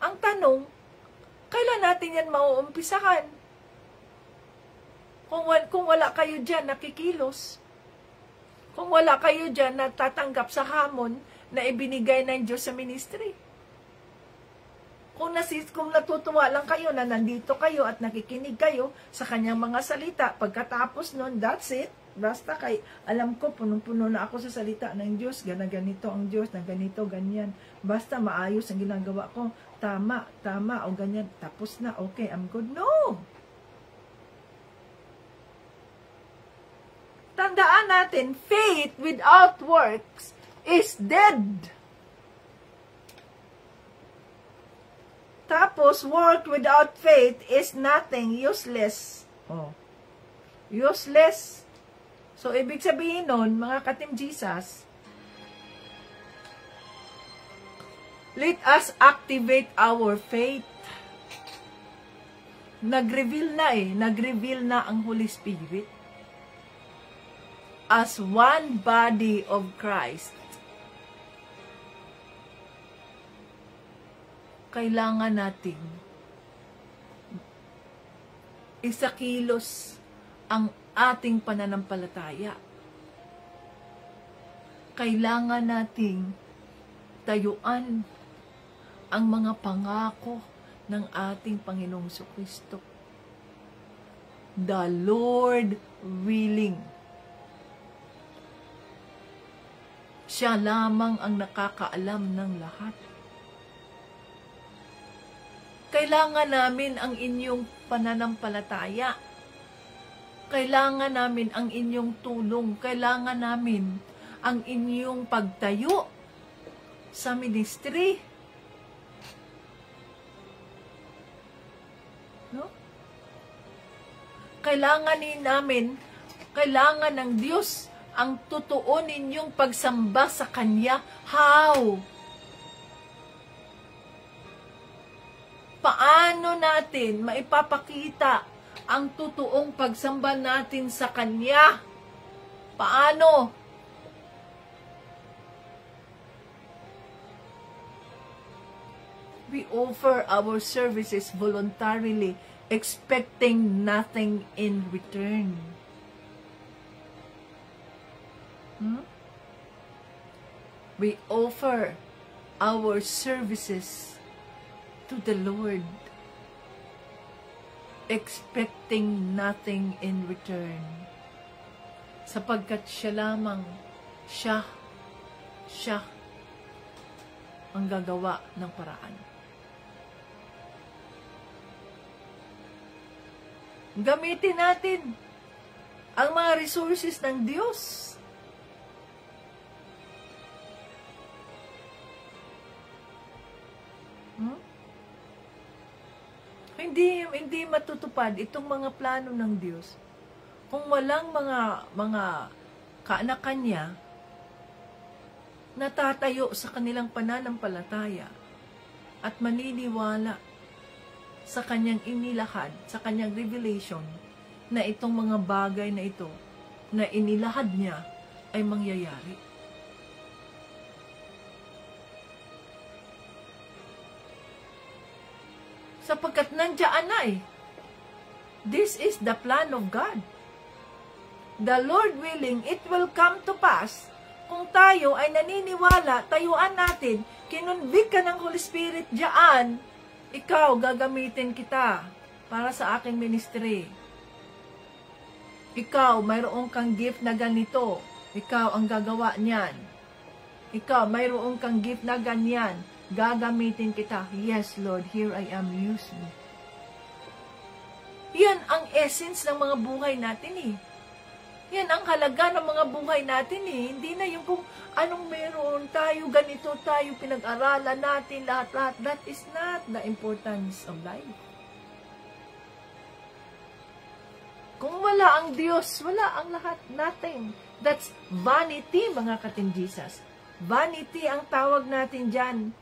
Ang tanong, kailan natin yan mauumpisahan? Kung wala kayo dyan nakikilos, kung wala kayo dyan na tatanggap sa hamon na ibinigay ng Diyos sa ministry. Kung natutuwa lang kayo na nandito kayo at nakikinig kayo sa Kanyang mga salita, pagkatapos nun, that's it. Basta alam ko, punong-puno na ako sa salita ng Diyos, ganito ang Diyos, na ganito, ganyan. Basta maayos ang ginagawa ko, tama, o ganyan, tapos na, okay, I'm good. No! natin, faith without works is dead. Tapos, work without faith is nothing, useless. Oh. Useless. So, ibig sabihin nun, mga ka-Team Jesus, let us activate our faith. Nag-reveal na ang Holy Spirit as one body of Christ. Kailangan natin isakilos ang ating pananampalataya. Kailangan nating tayuan ang mga pangako ng ating Panginoong Jesucristo. The Lord willing. Siya lamang ang nakakaalam ng lahat. Kailangan namin ang inyong pananampalataya. Kailangan namin ang inyong tulong. Kailangan namin ang inyong pagtayo sa ministry. No? Kailangan ng Diyos ang totoo ninyong pagsamba sa Kanya. How? Paano natin maipapakita ang totoong pagsamba natin sa Kanya? Paano? We offer our services voluntarily, expecting nothing in return. We offer our services to the Lord, expecting nothing in return. Sapagkat siya lamang, siya ang gagawa ng paraan. Gamitin natin ang mga resources ng Diyos. Hindi matutupad itong mga plano ng Diyos kung walang mga kaanak niya natatayo sa kanilang pananampalataya at maniniwala sa kanyang inilahad, sa kanyang revelation, na itong mga bagay na ito na inilahad niya ay mangyayari. Sapagkat nandiyan na eh. This is the plan of God. The Lord willing, it will come to pass. Kung tayo ay naniniwala, tayuan natin, kinunbig ka ng Holy Spirit diyan, ikaw, gagamitin kita para sa aking ministry. Ikaw, mayroong kang gift na ganito. Ikaw ang gagawa niyan. Ikaw, mayroong kang gift na ganyan. Gagamitin kita. Yes, Lord, here I am, use me. Yan ang essence ng mga buhay natin eh. Yan ang halaga ng mga buhay natin eh. Hindi na yung kung anong meron tayo, ganito tayo, pinag-aralan natin, lahat-lahat. That is not the importance of life. Kung wala ang Diyos, wala ang lahat, nothing. That's vanity, mga ka-Team Jesus. Vanity ang tawag natin dyan.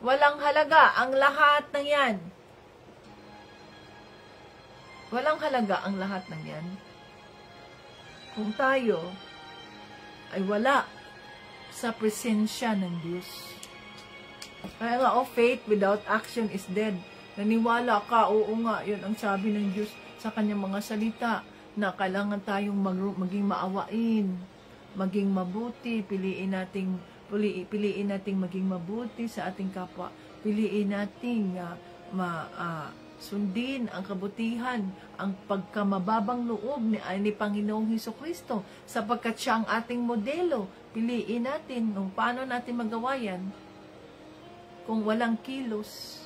Walang halaga ang lahat ng yan. Walang halaga ang lahat ng yan. Kung tayo ay wala sa presensya ng Diyos. Kaya nga, faith without action is dead. Naniwala ka, oo nga, yun ang sabi ng Diyos sa kanyang mga salita, na kailangan tayong maging maawain, maging mabuti, piliin nating maging mabuti sa ating kapwa. Piliin nating sundin ang kabutihan, ang pagkamababang loob ni Panginoong Jesucristo, sapagkat siya ang ating modelo. Piliin natin kung paano natin magawa yan kung walang kilos.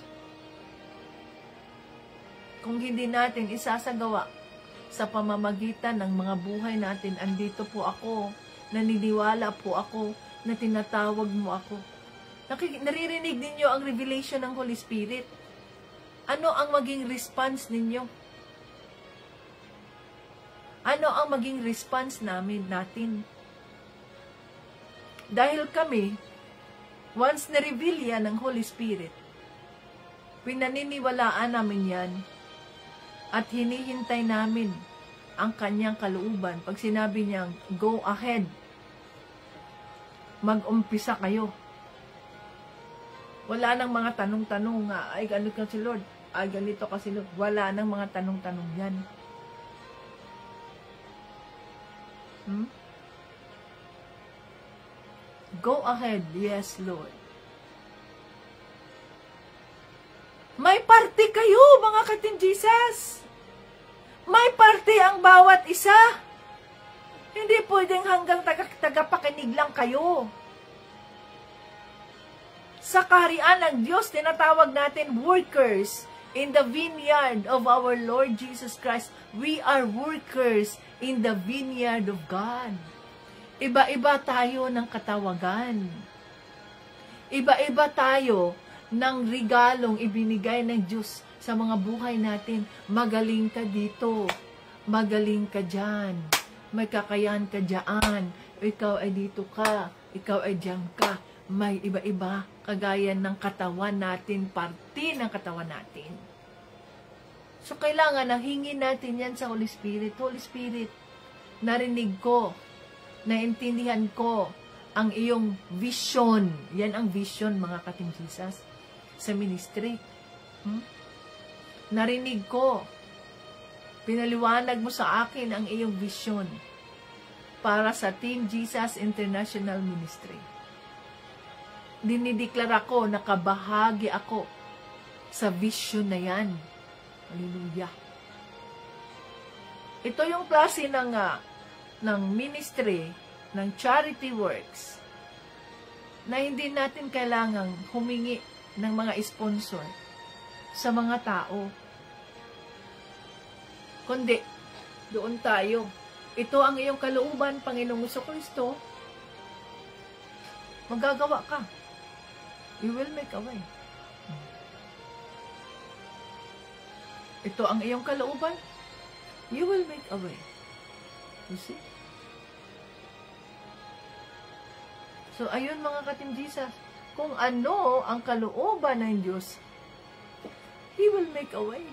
Kung hindi natin isasagawa sa pamamagitan ng mga buhay natin. Andito po ako, naniniwala po ako na tinatawag mo ako. Naririnig ninyo ang revelation ng Holy Spirit. Ano ang maging response ninyo? Ano ang maging response natin? Dahil kami, once na-reveal yan ng Holy Spirit, pinaniniwalaan namin yan at hinihintay namin ang kanyang kalooban. Pag sinabi niyang, go ahead, mag-umpisa kayo. Wala nang mga tanong-tanong nga, ay ganito ka si Lord, ay ganito ka si Lord. Wala nang mga tanong-tanong yan. Go ahead, yes Lord. May party kayo, mga ka-Team Jesus. May party ang bawat isa. Hindi pwedeng hanggang tagapakinig lang kayo. Sa kaharian ng Diyos, tinatawag natin workers in the vineyard of our Lord Jesus Christ. We are workers in the vineyard of God. Iba-iba tayo ng katawagan. Iba-iba tayo ng regalong ibinigay ng Diyos sa mga buhay natin. Magaling ka dito. Magaling ka dyan. May kakayahan ka dyan. Ikaw ay dito ka. Ikaw ay dyan ka. May iba-iba kagaya ng katawan natin, parte ng katawan natin. So, kailangan na hingin natin yan sa Holy Spirit. Holy Spirit, narinig ko, naintindihan ko ang iyong vision. Yan ang vision, mga ka-Team Jesus, sa ministry. Narinig ko, pinaliwanag mo sa akin ang iyong vision para sa Team Jesus International Ministry. Dinideklara ko, nakabahagi ako sa vision na yan. Hallelujah. Ito yung klase ng ministry, ng charity works, na hindi natin kailangang humingi ng mga sponsor sa mga tao. Kundi, doon tayo. Ito ang iyong kalooban, Panginoong Jesucristo. Magagawa ka. You will make a way. Ito ang iyong kalooban. You will make a way. You see? So, ayun mga ka-Team Jesus. Kung ano ang kalooban ng Diyos, He will make a way.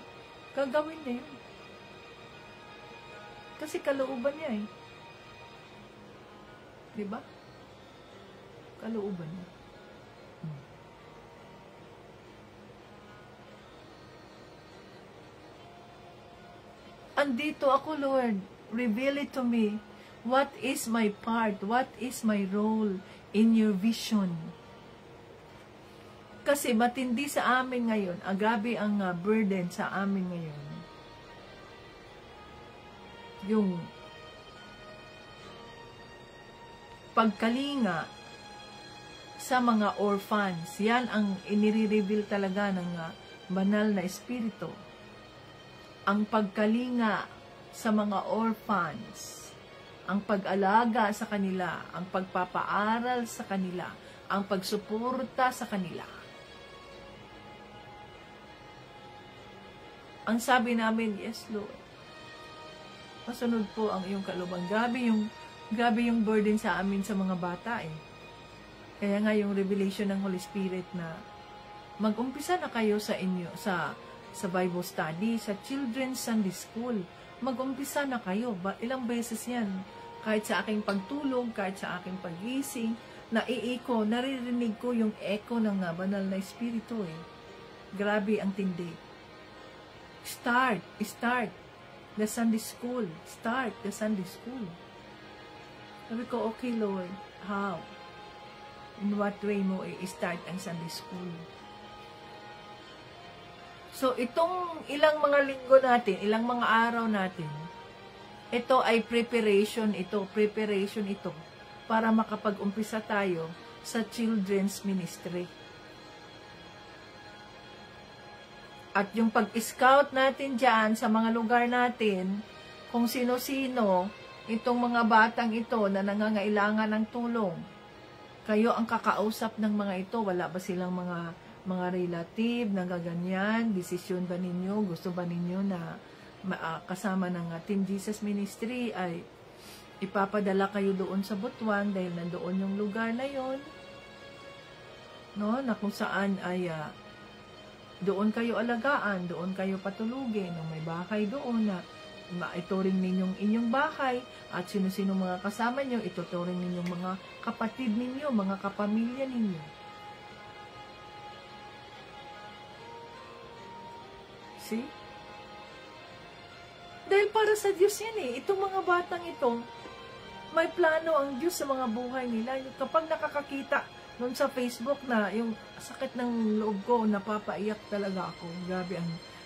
Gagawin niya yun. Kasi kalooban niya eh. Diba? Kalooban niya. Andito ako, Lord. Reveal it to me. What is my part? What is my role in your vision? Kasi matindi sa amin ngayon. Grabe ang burden sa amin ngayon. Yung pagkalinga sa mga orphans. Yan ang inire-reveal talaga ng banal na espiritu. Ang pagkalinga sa mga orphans, ang pag-alaga sa kanila, ang pagpapaaral sa kanila, ang pagsuporta sa kanila. Ang sabi namin, yes Lord, masunod po ang iyong kalooban. Grabe yung burden sa amin sa mga bata eh. Kaya nga yung revelation ng Holy Spirit na mag-umpisa na kayo sa inyo, sa Bible study, sa Children's Sunday School. Mag-umpisa na kayo. Ilang beses yan. Kahit sa aking pagtulog, kahit sa aking pagising, naririnig ko yung echo ng banal na espiritu eh. Grabe ang tindi. Start the Sunday School. Start the Sunday School. Sabi ko, okay Lord, how? In what way mo i-start ang Sunday School? So, itong ilang mga linggo natin, ilang mga araw natin, ito ay preparation ito para makapag-umpisa tayo sa children's ministry. At yung pag-scout natin dyan sa mga lugar natin, kung sino-sino itong mga batang ito na nangangailangan ng tulong. Kayo ang kakausap ng mga ito. Wala ba silang mga relative na gaganyan? Desisyon ba ninyo? Gusto ba ninyo na kasama ng Team Jesus Ministry ay ipapadala kayo doon sa Butuan dahil nandoon yung lugar na yon, no, na kung saan ay doon kayo alagaan, doon kayo patulugin, no, may bahay doon na maituring ninyong inyong bahay, at sino-sino mga kasama nyo, ituturing ninyong mga kapatid ninyo, mga kapamilya ninyo. See? Dahil para sa Diyos yan eh. Itong mga batang ito, may plano ang Diyos sa mga buhay nila. Kapag nakakakita noon sa Facebook na yung sakit ng loob ko, napapaiyak talaga ako. Grabe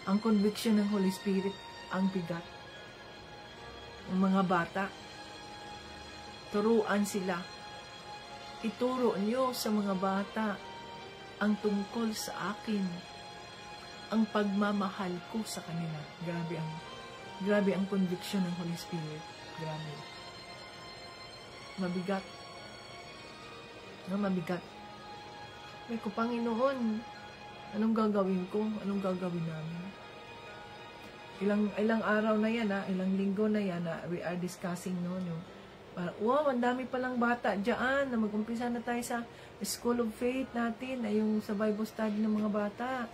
ang conviction ng Holy Spirit, ang bigat. Ang mga bata, turuan sila. Ituro niyo sa mga bata ang tungkol sa akin, ang pagmamahal ko sa kanila. Grabe ang conviction ng Holy Spirit. Grabe. Mabigat. No, mabigat. May ko, Panginoon, anong gagawin ko? Anong gagawin namin? Ilang araw na yan, ilang linggo na yan, we are discussing noon yung wow, ang dami palang bata dyan na mag-umpisa na tayo sa School of Faith natin, na yung sa Bible study ng mga bata.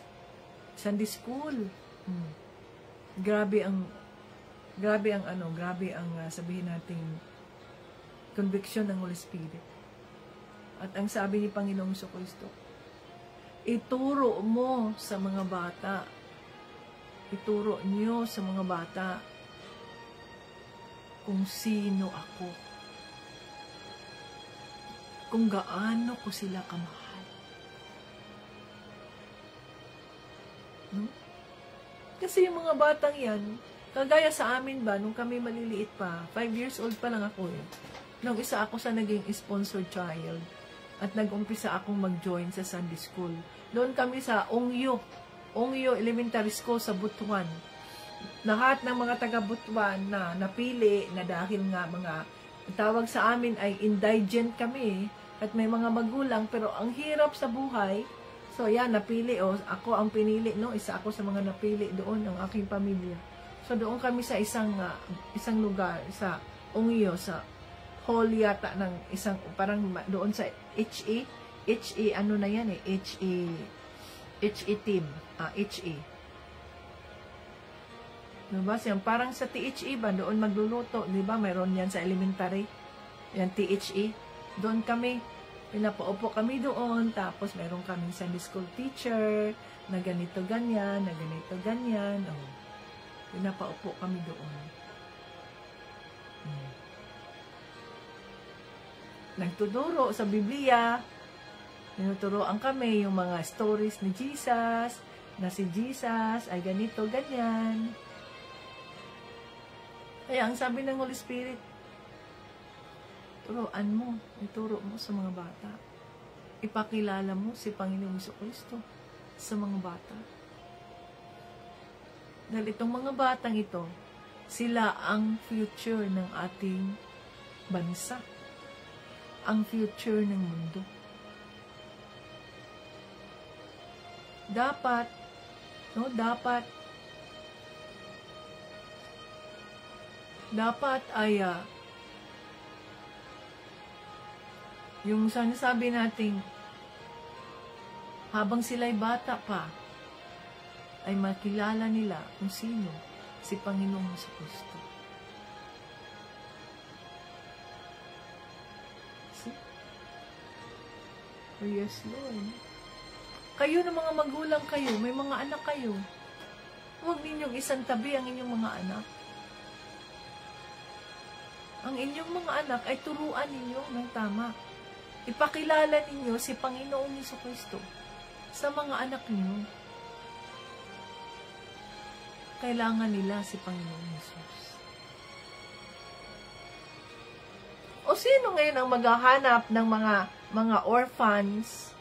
Sunday school. Grabe ang sabihin nating conviction ng Holy Spirit. At ang sabi ni Panginoong Kristo, ituro mo sa mga bata, ituro niyo sa mga bata kung sino ako, kung gaano ko sila kamahal. Kasi yung mga batang yan, kagaya sa amin ba, nung kami maliliit pa, 5 years old pa lang ako eh. Nung isa ako sa naging sponsored child, at nag-umpisa akong mag-join sa Sunday School. Doon kami sa Ongyo Elementary School sa Butuan. Lahat ng mga taga-Butuan na napili na dahil nga mga tawag sa amin ay indigent kami at may mga magulang pero ang hirap sa buhay. So yan, napili ako ang pinili, no? Isa ako sa mga napili doon ng aking pamilya. So doon kami sa isang lugar sa Ongyo, sa hall yata ng isang, parang doon sa HE ano na yan eh, HE team, HE. Diba? Parang sa THE ba, doon magluluto, diba? Mayroon yan sa elementary, yan THE. Doon kami, pinapaupo kami doon, tapos mayroon kaming Sunday school teacher, na ganito ganyan, na ganito ganyan, pinapaupo kami doon. Nagtuturo sa Biblia, tinuturoan kami yung mga stories ni Jesus, na si Jesus ay ganito, ganyan. Kaya ang sabi ng Holy Spirit, turuan mo, ituro mo sa mga bata. Ipakilala mo si Panginoong Kristo sa mga bata. Dahil itong mga batang ito, sila ang future ng ating bansa. Ang future ng mundo. Dapat ay yung sinasabi nating habang sila'y bata pa ay makilala nila kung sino si Panginoong Kristo. Oh, yes, Lord. Kayo na mga magulang kayo, may mga anak kayo. Huwag ninyong isang tabi ang inyong mga anak. Ang inyong mga anak ay turuan ninyo ng tama. Ipakilala ninyo si Panginoong Kristo sa mga anak ninyo. Kailangan nila si Panginoong Jesus. O sino ngayon ang maghahanap ng mga orphans?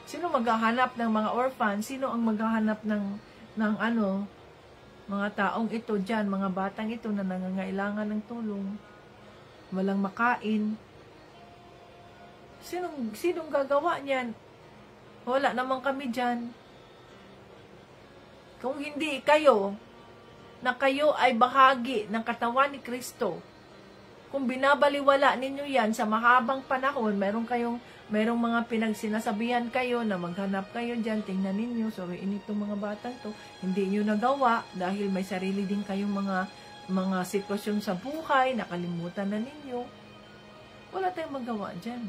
Sino maghahanap ng mga orphans? Sino ang maghahanap ng mga taong ito dyan, mga batang ito na nangangailangan ng tulong, walang makain. Sinong gagawa niyan? Wala naman kami dyan. Kung hindi kayo, na kayo ay bahagi ng katawan ni Kristo, kung binabaliwala ninyo yan sa mahabang panahon, merong mga pinagsinasabihan kayo na maghanap kayo dyan, tingnan ninyo, suriin itong mga batang to, hindi nyo nagawa dahil may sarili din kayong mga sitwasyon sa buhay, nakalimutan na ninyo. Wala tayong magawa dyan.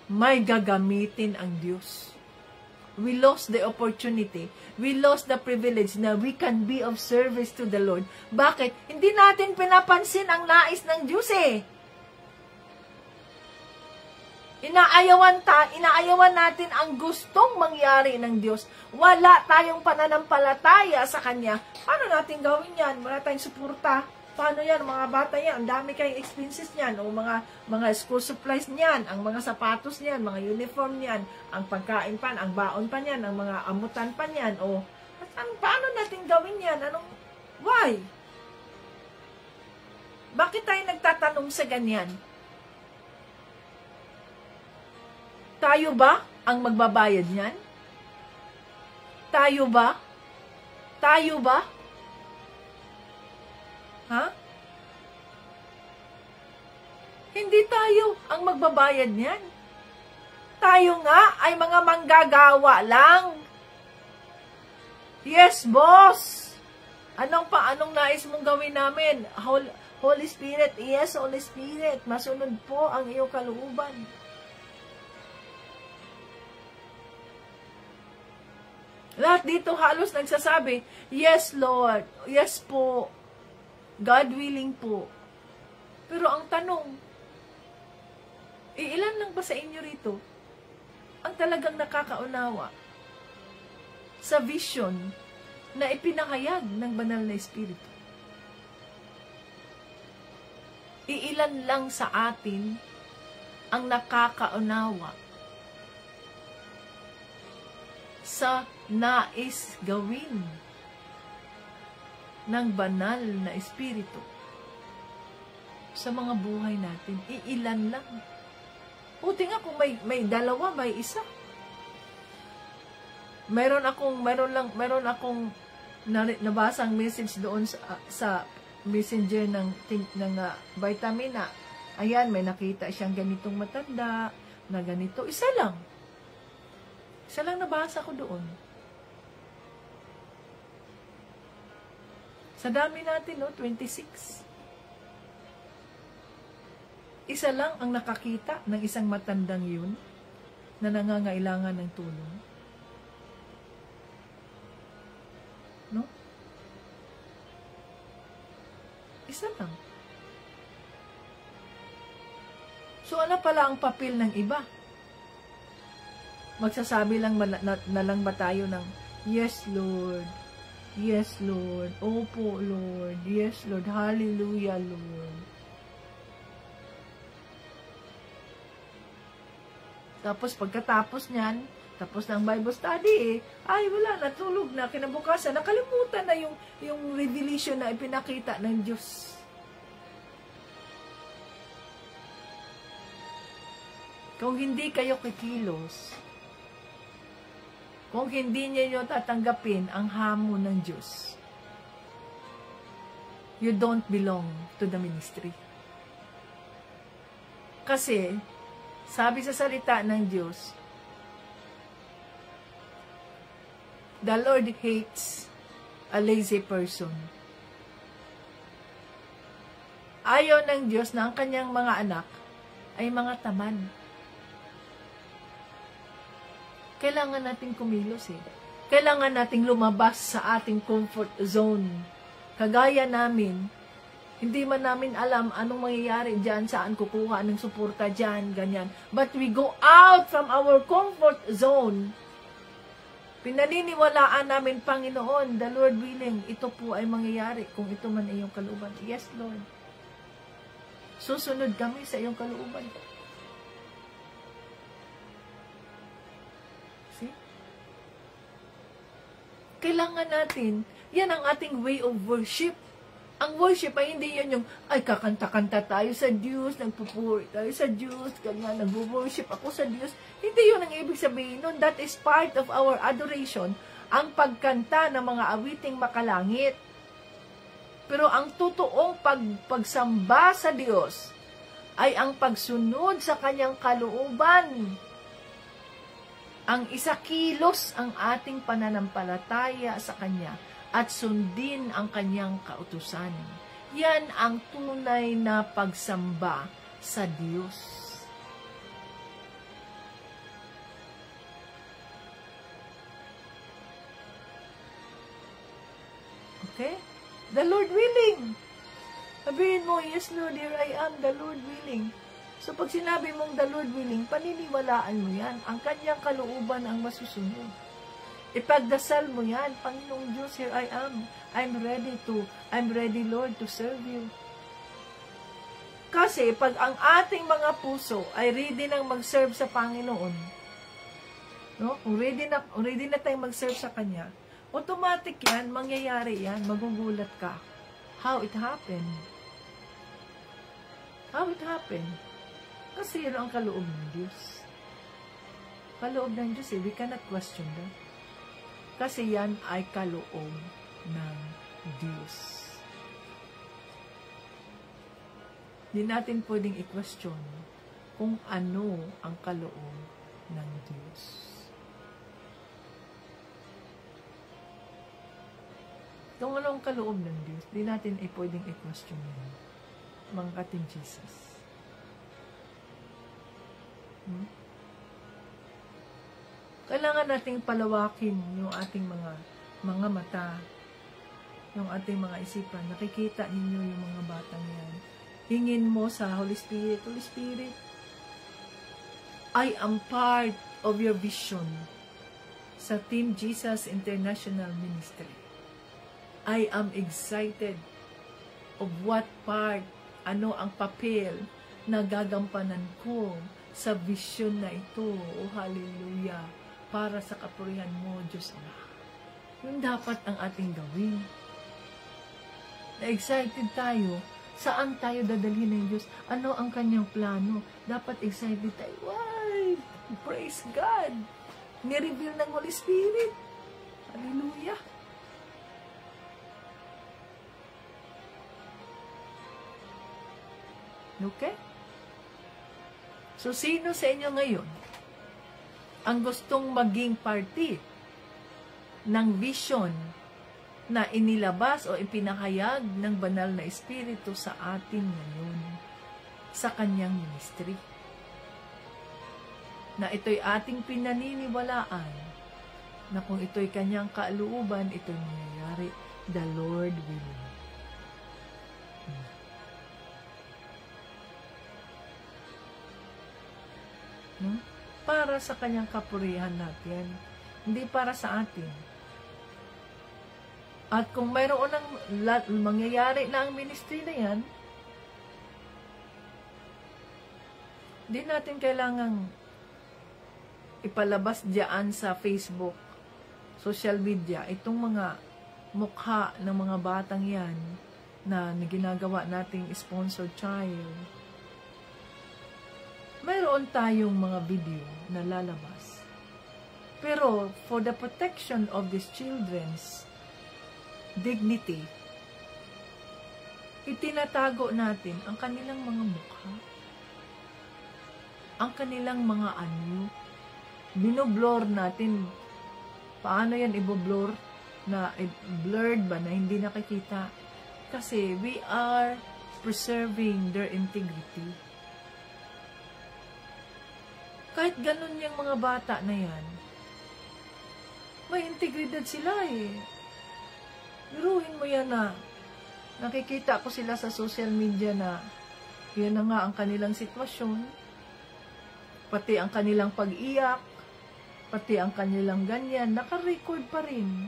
May gagamitin ang Diyos. We lost the opportunity. We lost the privilege na we can be of service to the Lord. Bakit? Hindi natin pinapansin ang nais ng Diyos eh. Inaayawan natin ang gustong mangyari ng Diyos. Wala tayong pananampalataya sa Kanya. Paano natin gawin yan? Wala tayong suporta. Paano yan? Mga bata yan, ang dami kayong expenses niyan, o mga school supplies niyan, ang mga sapatos niyan, mga uniform niyan, ang pagkain pa, ang baon pa niyan, ang mga amutan pa niyan, o paano natin gawin yan? Why? Bakit tayo nagtatanong sa ganyan? Tayo ba ang magbabayad niyan? Tayo ba? Tayo ba? Ha? Hindi tayo ang magbabayad niyan. Tayo nga ay mga manggagawa lang. Yes, boss. Anong nais mong gawin namin? Holy Spirit, yes, Holy Spirit. Masunod po ang iyong kalooban. Lahat dito halos nagsasabi, yes, Lord. Yes po. God willing po. Pero ang tanong, ilan lang ba sa inyo rito ang talagang nakakaunawa sa vision na ipinahayag ng banal na Espiritu? Iilan lang sa atin ang nakakaunawa sa nais gawin ng banal na Espiritu sa mga buhay natin. Iilan lang. Buti nga kung may dalawa, may isa. Meron akong nabasang message doon sa messenger ng Vitamina. Ayan, may nakita siyang ganitong matanda, na ganito. Isa lang nabasa ko doon. Sa dami natin, 26. Isa lang ang nakakita ng isang matandang yun na nangangailangan ng tulong. No? Isa lang. So, ano pala ang papel ng iba? Magsasabi lang na lang ba tayo ng, yes, Lord. Yes, Lord. Opo, Lord. Yes, Lord. Hallelujah, Lord. Tapos, pagkatapos niyan, tapos ng Bible study, ay, wala, natulog na, kinabukasan, nakalimutan na yung revelation na ipinakita ng Diyos. Kung hindi kayo kikilos, kung hindi niyo tatanggapin ang hamon ng Diyos, you don't belong to the ministry. Kasi, sabi sa salita ng Diyos, the Lord hates a lazy person. Ayaw ng Diyos na ang kanyang mga anak ay mga tamad. Kailangan nating kumilos eh. Kailangan nating lumabas sa ating comfort zone. Kagaya namin, hindi man namin alam anong mangyayari dyan, saan kukuha ng suporta dyan, ganyan. But we go out from our comfort zone. Pinaniniwalaan namin, Panginoon, the Lord willing, ito po ay mangyayari kung ito man ay iyong kalooban. Yes, Lord. Susunod kami sa iyong kalooban. kailangan natin, yan ang ating way of worship. Ang worship ay hindi yan yung, ay kakanta-kanta tayo sa Diyos, nagpupuri tayo sa Diyos, ganyan, nag-worship ako sa Diyos. Hindi yun ang ibig sabihin nun. That is part of our adoration, ang pagkanta ng mga awiting makalangit. Pero ang totoong pagsamba sa Diyos ay ang pagsunod sa kanyang kalooban. Ang isakilos ang ating pananampalataya sa Kanya at sundin ang Kanyang kautusan. Yan ang tunay na pagsamba sa Diyos. Okay? The Lord willing. Sabihin mo, yes Lord, here I am, the Lord willing. So, pag sinabi mong the Lord willing, paniniwalaan mo yan. Ang kanyang kalooban ang masusunod. Ipagdasal mo yan. Panginoong Diyos, here I am. I'm ready, Lord, to serve you. Kasi, pag ang ating mga puso ay ready nang mag-serve sa Panginoon, no? Kung ready na tayong mag-serve sa Kanya, automatic yan, mangyayari yan, magugulat ka. How it happened? How it happened? Kasi yun ang kaloob ng Diyos. Kaloob ng Diyos, we cannot question that. Kasi yan ay kaloob ng Diyos. Di natin pwedeng i-question kung ano ang kaloob ng Diyos. Kung ano ang kaloob ng Diyos, di natin pwedeng i-question yan. Mga kating Jesus. Kailangan nating palawakin yung ating mga mata, yung ating mga isipan. Nakikita ninyo yung mga batang yan. Hingin mo sa Holy Spirit, Holy Spirit, I am part of your vision sa Team Jesus International Ministry. I am excited of what part, ano ang papel na gagampanan ko sa vision na ito. Oh, hallelujah. Para sa kapurihan mo, Diyos na. Yun dapat ang ating gawin. Na-excited tayo. Saan tayo dadalhin ng Diyos? Ano ang kanyang plano? Dapat excited tayo. Why? Praise God. Ni-reveal ng Holy Spirit. Hallelujah. Okay? So, sino sa inyo ngayon ang gustong maging party ng vision na inilabas o ipinahayag ng banal na Espiritu sa atin ngayon sa kanyang ministry? Na ito'y ating pinaniniwalaan na kung ito'y kanyang kalooban, ito'y mangyayari. The Lord willing. No? Para sa kanyang kapurihan natin, hindi para sa atin. At kung mayroon ng mangyayari na ang ministry na yan, di natin kailangang ipalabas diyan sa Facebook, social media, itong mga mukha ng mga batang yan na ginagawa nating sponsored child. Mayroon tayong mga video na lalabas. Pero, for the protection of these children's dignity, itinatago natin ang kanilang mga mukha, ang kanilang mga anyo. Binoblur natin. Paano yan iboblur? Na blurred ba na hindi nakikita? Kasi we are preserving their integrity. Kahit ganun yung mga bata na yan, may integridad sila eh. Biruhin mo yan na nakikita ko sila sa social media na yun na nga ang kanilang sitwasyon, pati ang kanilang pag-iyak, pati ang kanilang ganyan, naka-record pa rin.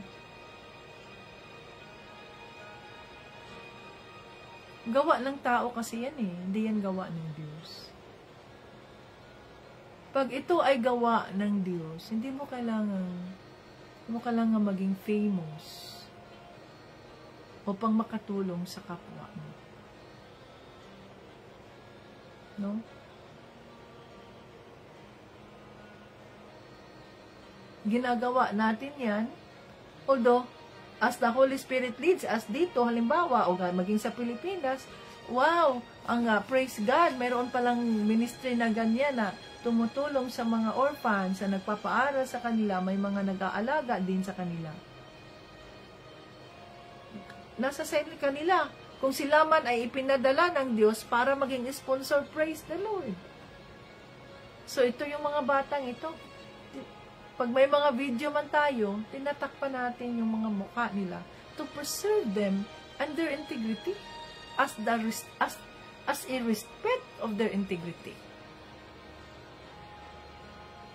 Gawa ng tao kasi yan eh, hindi yan gawa ng Diyos. Pag ito ay gawa ng Diyos, hindi mo kailangang Huwag ka lang nga maging famous upang makatulong sa kapwa mo. No? Ginagawa natin yan. Although, as the Holy Spirit leads us dito, halimbawa, o maging sa Pilipinas, wow, praise God, mayroon palang ministry na ganyan na tumutulong sa mga orphans, sa nagpapaaral sa kanila, may mga nag-aalaga din sa kanila. Nasa side kanila, kung sila man ay ipinadala ng Diyos para maging sponsor, praise the Lord. So, ito yung mga batang ito. Pag may mga video man tayo, tinatakpan natin yung mga mukha nila to preserve them and their integrity as a respect of their integrity.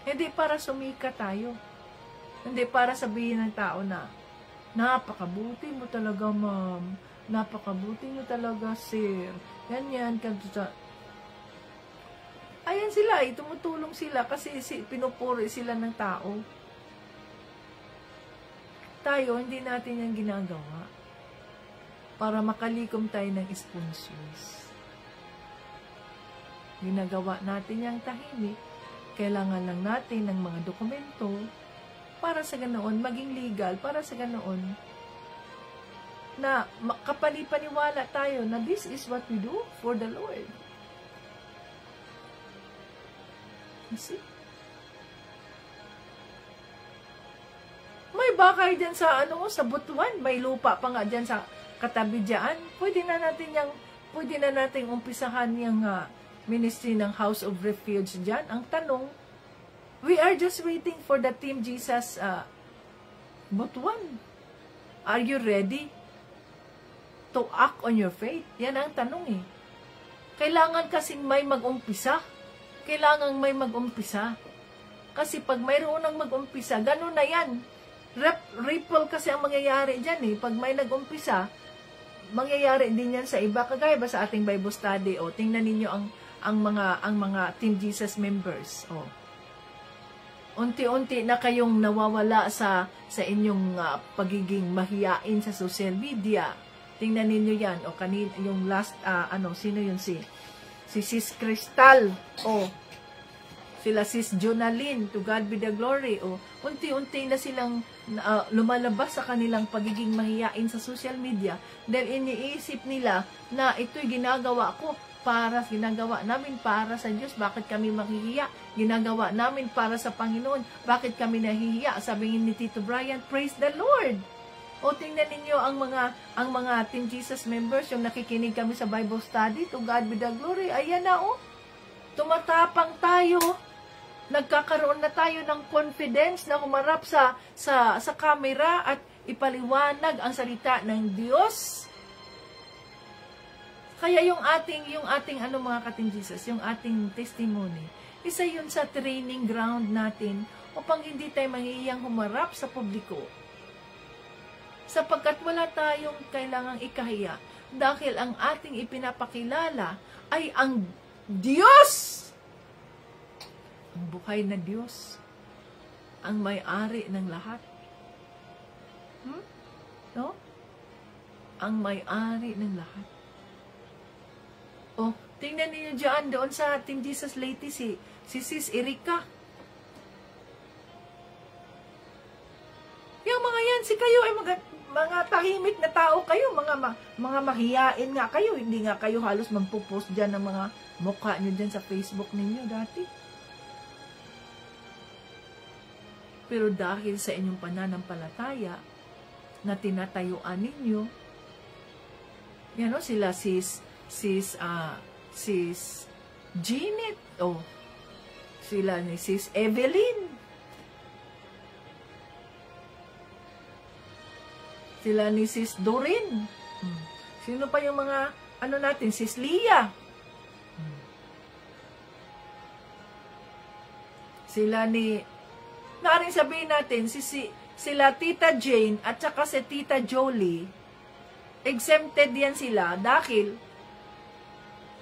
Hindi para sumika tayo. Hindi para sabihin ng tao na, napakabuti mo talaga, ma'am. Napakabuti mo talaga, sir. Ganyan, kanto. Ayan sila, tumutulong sila kasi pinupuri sila ng tao. Tayo, hindi natin yan ginagawa para makalikom tayo ng sponsors. Ginagawa natin yung tahimik. Kailangan lang natin ng mga dokumento para sa ganoon, maging legal, para sa ganoon, na kapani-paniwala tayo na this is what we do for the Lord. You see? May bakay dyan sa, sa Butuan, may lupa pa nga dyan sa katabi dyan. Pwede na natin umpisahan yung ministry ng House of Refuge dyan. Ang tanong, we are just waiting for the Team Jesus Butuan. Are you ready to act on your faith? Yan ang tanong eh. Kailangan kasing may mag-umpisa. Kailangan may mag-umpisa. Kasi pag mayroon nang mag-umpisa, ganun na yan. Ripple kasi ang mangyayari dyan eh. Pag may nag-umpisa, mangyayari din yan sa iba. Kagaya ba sa ating Bible study? O, tingnan ninyo ang mga Team Jesus members. O, unti-unti na kayong nawawala sa inyong pagiging mahiyain sa social media. Tingnan ninyo yan. O, yung last, sino yun si Sis Crystal, sila Sis Jonaline, to God be the glory, unti-unti na silang lumalabas sa kanilang pagiging mahiyain sa social media dahil iniisip nila na ito'y ginagawa namin para sa Diyos, bakit kami mahihiya? Ginagawa namin para sa Panginoon, bakit kami nahihiya? Sabi ni Tito Brian, praise the Lord! O tingnan ninyo ang mga Team Jesus members, yung nakikinig kami sa Bible study, to God be the glory, ayan na tumatapang tayo, nagkakaroon na tayo ng confidence na humarap sa camera at ipaliwanag ang salita ng Diyos. Kaya yung ating mga ka-Team Jesus, yung ating testimony, isa yun sa training ground natin upang hindi tayo mahihiyang humarap sa publiko. Sapagkat wala tayong kailangang ikahiya dahil ang ating ipinapakilala ay ang Diyos! Ang buhay na Diyos. Ang may-ari ng lahat. No? Ang may-ari ng lahat. O, tingnan niyo dyan doon sa Team Jesus Lady si Sis Erika. Yung mga yan, kayo ay mga tahimik na tao kayo, mga mahiyain nga kayo, hindi nga kayo halos magpo-post dyan ng mga mukha nyo dyan sa Facebook ninyo dati. Pero dahil sa inyong pananampalataya na tinatayuan ninyo, yan sila sis Jeanette, sila ni Sis Evelyn, sila ni Sis Doreen. Sino pa yung mga, natin, Sis Leah. Sila ni, naaring sabihin natin, sila Tita Jane at saka si Tita Jolie, exempted yan sila dahil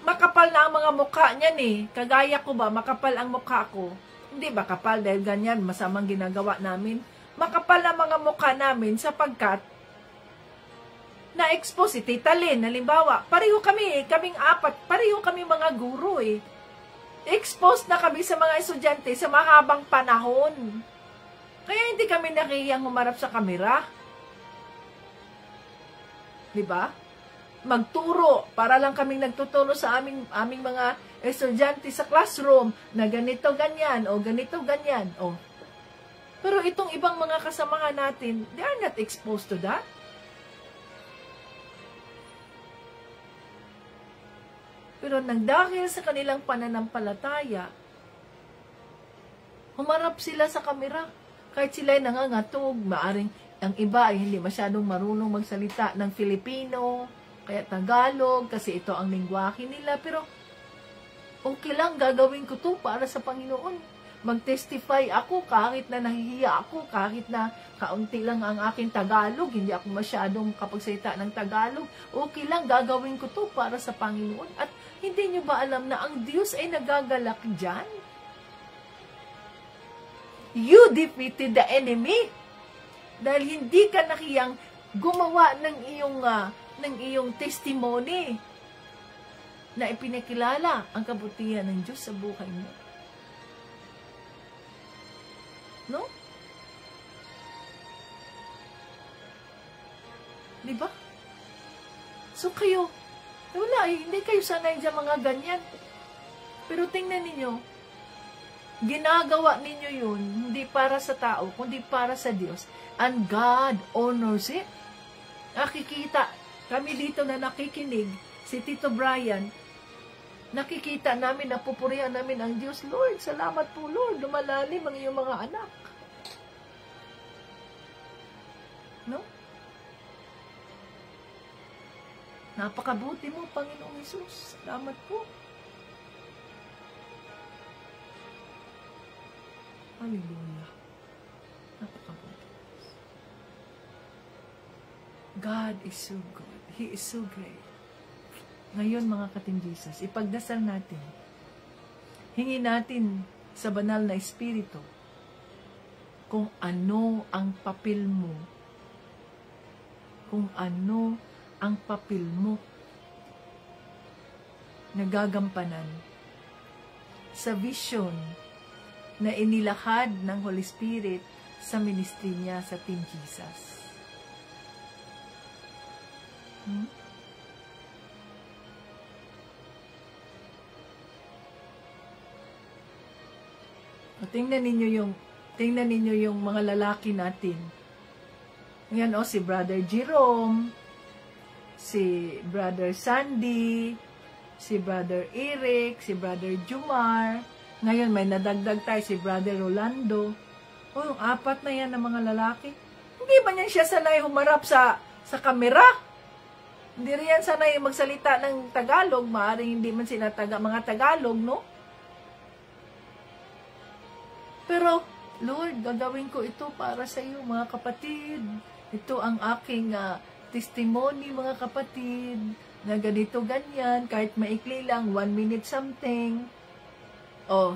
makapal na ang mga mukha niyan eh. Kagaya ko ba, makapal ang mukha ko. Hindi ba kapal dahil ganyan, masamang ginagawa namin. makapal na mga mukha namin sapagkat na-expose si Tita Lynn. Halimbawa, pareho kami kaming apat, pareho kami mga guro Exposed na kami sa mga estudyante sa mahabang panahon. Kaya hindi kami nakihiyang humarap sa kamera. Diba? Magturo, para lang kaming nagtuturo sa aming mga estudyante sa classroom na ganito, ganyan, o ganito, ganyan, o. Pero itong ibang mga kasamahan natin, they are not exposed to that. Pero nagdahil sa kanilang pananampalataya, humarap sila sa kamera. Kahit sila ay nangangatog, maaring ang iba ay hindi masyadong marunong magsalita ng Filipino, kaya Tagalog, kasi ito ang lingwahe nila. Pero okay lang, gagawin ko to para sa Panginoon. Mag-testify ako kahit na nahihiya ako, kahit na kaunti lang ang aking Tagalog, hindi ako masyadong kapagsalita ng Tagalog. Okay lang, gagawin ko to para sa Panginoon. At hindi nyo ba alam na ang Diyos ay nagagalak dyan? You defeated the enemy. Dahil hindi ka nakiyang gumawa ng iyong testimony na ipinakilala ang kabutihan ng Diyos sa buhay mo. No? Diba? So kayo, wala hindi kayo sanay sa mga ganyan. Pero tingnan ninyo, ginagawa ninyo yun, hindi para sa tao, kundi para sa Diyos. And God honors it. Nakikita, kami dito na nakikinig, si Tito Brian, nakikita namin, napupurihan namin ang Diyos. Lord, salamat po Lord, lumalalim ang iyong mga anak. No? Napakabuti mo, Panginoong Hesus. Salamat po. Hallelujah. Napakabuti. God is so good. He is so great. Ngayon, mga ka-Team Jesus, ipagdasal natin. Hingin natin sa banal na Espiritu kung ano ang papel mo. Kung ano ang papel mo na gagampanan sa vision na inilahad ng Holy Spirit sa ministry niya sa Team Jesus. Tingnan ninyo yung mga lalaki natin. Yan si Brother Jerome, si Brother Sandy, si Brother Eric, si Brother Jumar. Ngayon may nadagdag tayo si Brother Rolando. Yung apat na yan ng mga lalaki. Hindi ba niyan siya sanay humarap sa kamera? Hindi rin yan sanay magsalita ng Tagalog. Maaring hindi man sila mga Tagalog, no? Pero, Lord, gagawin ko ito para sa iyo, mga kapatid. Ito ang aking testimony, mga kapatid, na ganito, ganyan, kahit maikli lang, 1 minute something.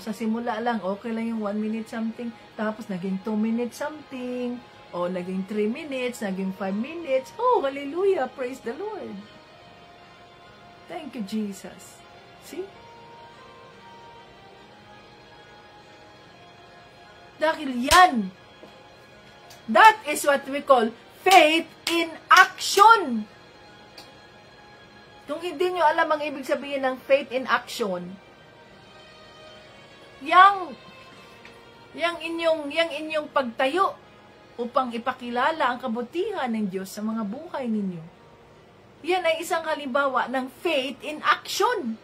Sa simula lang, okay lang yung 1 minute something, tapos naging 2 minutes something, naging 3 minutes, naging 5 minutes. Hallelujah, praise the Lord. Thank you, Jesus. See? Dahil yan, that is what we call faith in action. Kung hindi nyo alam ang ibig sabihin ng faith in action, yang inyong pagtayo upang ipakilala ang kabutihan ng Diyos sa mga buhay ninyo. Yan ay isang halimbawa ng faith in action.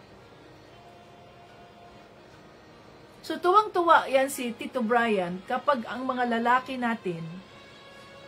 So, tuwang-tuwa yan si Tito Brian kapag ang mga lalaki natin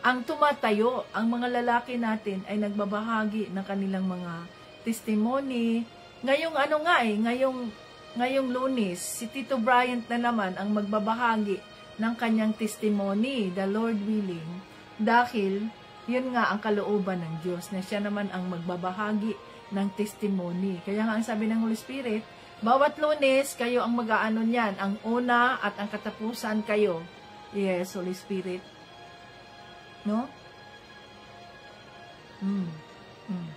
ang tumatayo, ang mga lalaki natin ay nagbabahagi ng kanilang mga testimony. Ngayong Lunes, si Tito Brian na naman ang magbabahagi ng kanyang testimony, the Lord willing, dahil yun nga ang kalooban ng Diyos, na siya naman ang magbabahagi ng testimony. Kaya nga ang sabi ng Holy Spirit, bawat Lunes, kayo ang mag-aano niyan. Ang una at ang katapusan kayo. Yes, Holy Spirit. No? Mm. Mm.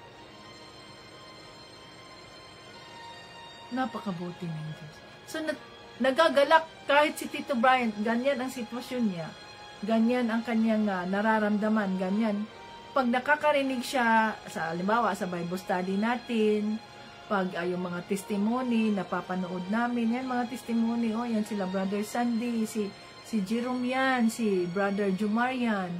Napakabuti ng Diyos. So, nagagalak kahit si Tito Bryant, ganyan ang sitwasyon niya. Ganyan ang kanyang nararamdaman, ganyan. Pag nakakarinig siya, sa halimbawa, sa Bible study natin, pag yung mga testimony, napapanood namin, yan mga testimony, yan sila Brother Sandy, si Jerome yan, si Brother Jumar yan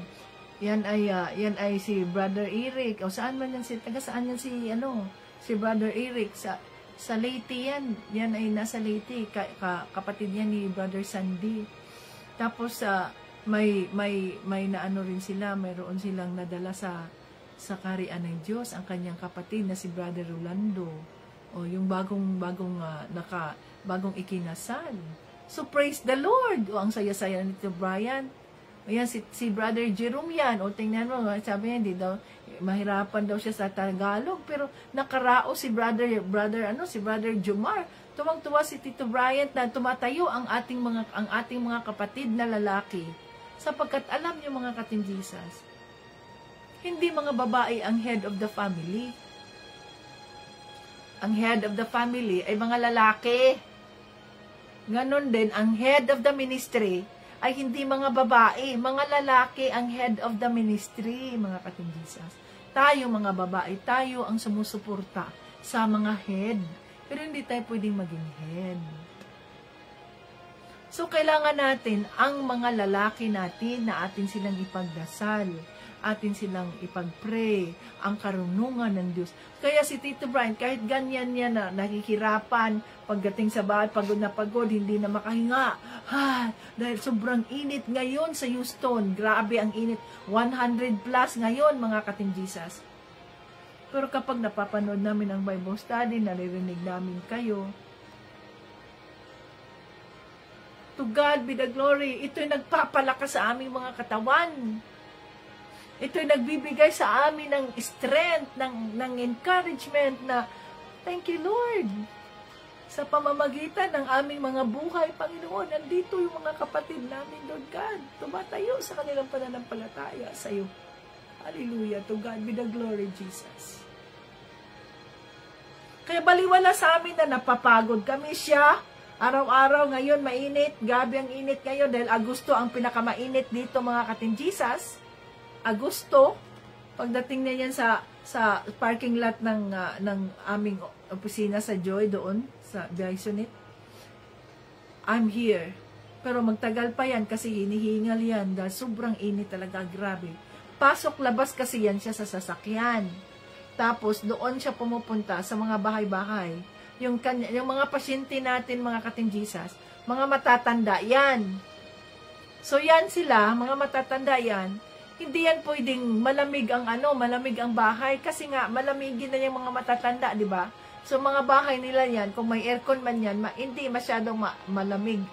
ay si Brother Eric, o saan man yan, taga saan yan si Brother Eric, sa Leyte yan ay nasa Leyte, kapatid yan ni Brother Sandy. Tapos, may naano rin sila, mayroon silang nadala sa kaharian ng Diyos, ang kanyang kapatid na si Brother Rolando, o yung bagong ikinasal. So praise the Lord. O ang saya-saya nito Brian. Ayan si Brother Jerome yan. O tingnan mo, sabi niya hindi daw mahirapan daw siya sa Tagalog, pero nakarao si Brother Jumar. Tuwang-tuwa si Tito Bryant na tumatayo ang ating mga kapatid na lalaki. Sapagkat alam niyo mga ka-Team Jesus, hindi mga babae ang head of the family. Ang head of the family ay mga lalaki. Ganon din, ang head of the ministry ay hindi mga babae, mga lalaki ang head of the ministry, mga ka-Team Jesus. Tayo mga babae, tayo ang sumusuporta sa mga head. Pero hindi tayo pwedeng maging head. So, kailangan natin ang mga lalaki natin na atin silang ipagdasal, atin silang ipag-pray, ang karunungan ng Diyos. Kaya si Tito Brian, kahit ganyan niya na nakikirapan, pagdating sa bahay, pagod na pagod, hindi na makahinga. Dahil sobrang init ngayon sa Houston. Grabe ang init. 100 plus ngayon, mga ka-Team Jesus. Pero kapag napapanood namin ang Bible study, naririnig namin kayo, to God be the glory. Ito'y nagpapalakas sa aming mga katawan. Ito'y nagbibigay sa amin ng strength, ng encouragement na, thank you Lord. Sa pamamagitan ng aming mga buhay, Panginoon, nandito yung mga kapatid namin, Lord God. Tumatayo sa kanilang pananampalataya sa iyo. Hallelujah. To God be the glory, Jesus. Kaya baliwala sa amin na napapagod kami siya. Araw-araw ngayon mainit, gabi ang init ngayon dahil Agosto ang pinakamainit dito mga ka-Team Jesus. Agosto, pagdating na yan sa parking lot ng aming opisina sa Joy doon, sa Bisonite, I'm here. Pero magtagal pa yan kasi hinihingal yan dahil sobrang init talaga, grabe. Pasok labas kasi yan siya sa sasakyan. Tapos doon siya pumupunta sa mga bahay-bahay. Yung mga pasyente natin, mga ka-Team Jesus, mga matatanda yan. So yan sila, mga matatanda yan, hindi yan pwedeng malamig ang bahay kasi nga malamigin na yung mga matatanda, di ba? So mga bahay nila yan, kung may aircon man yan, hindi masyadong malamig.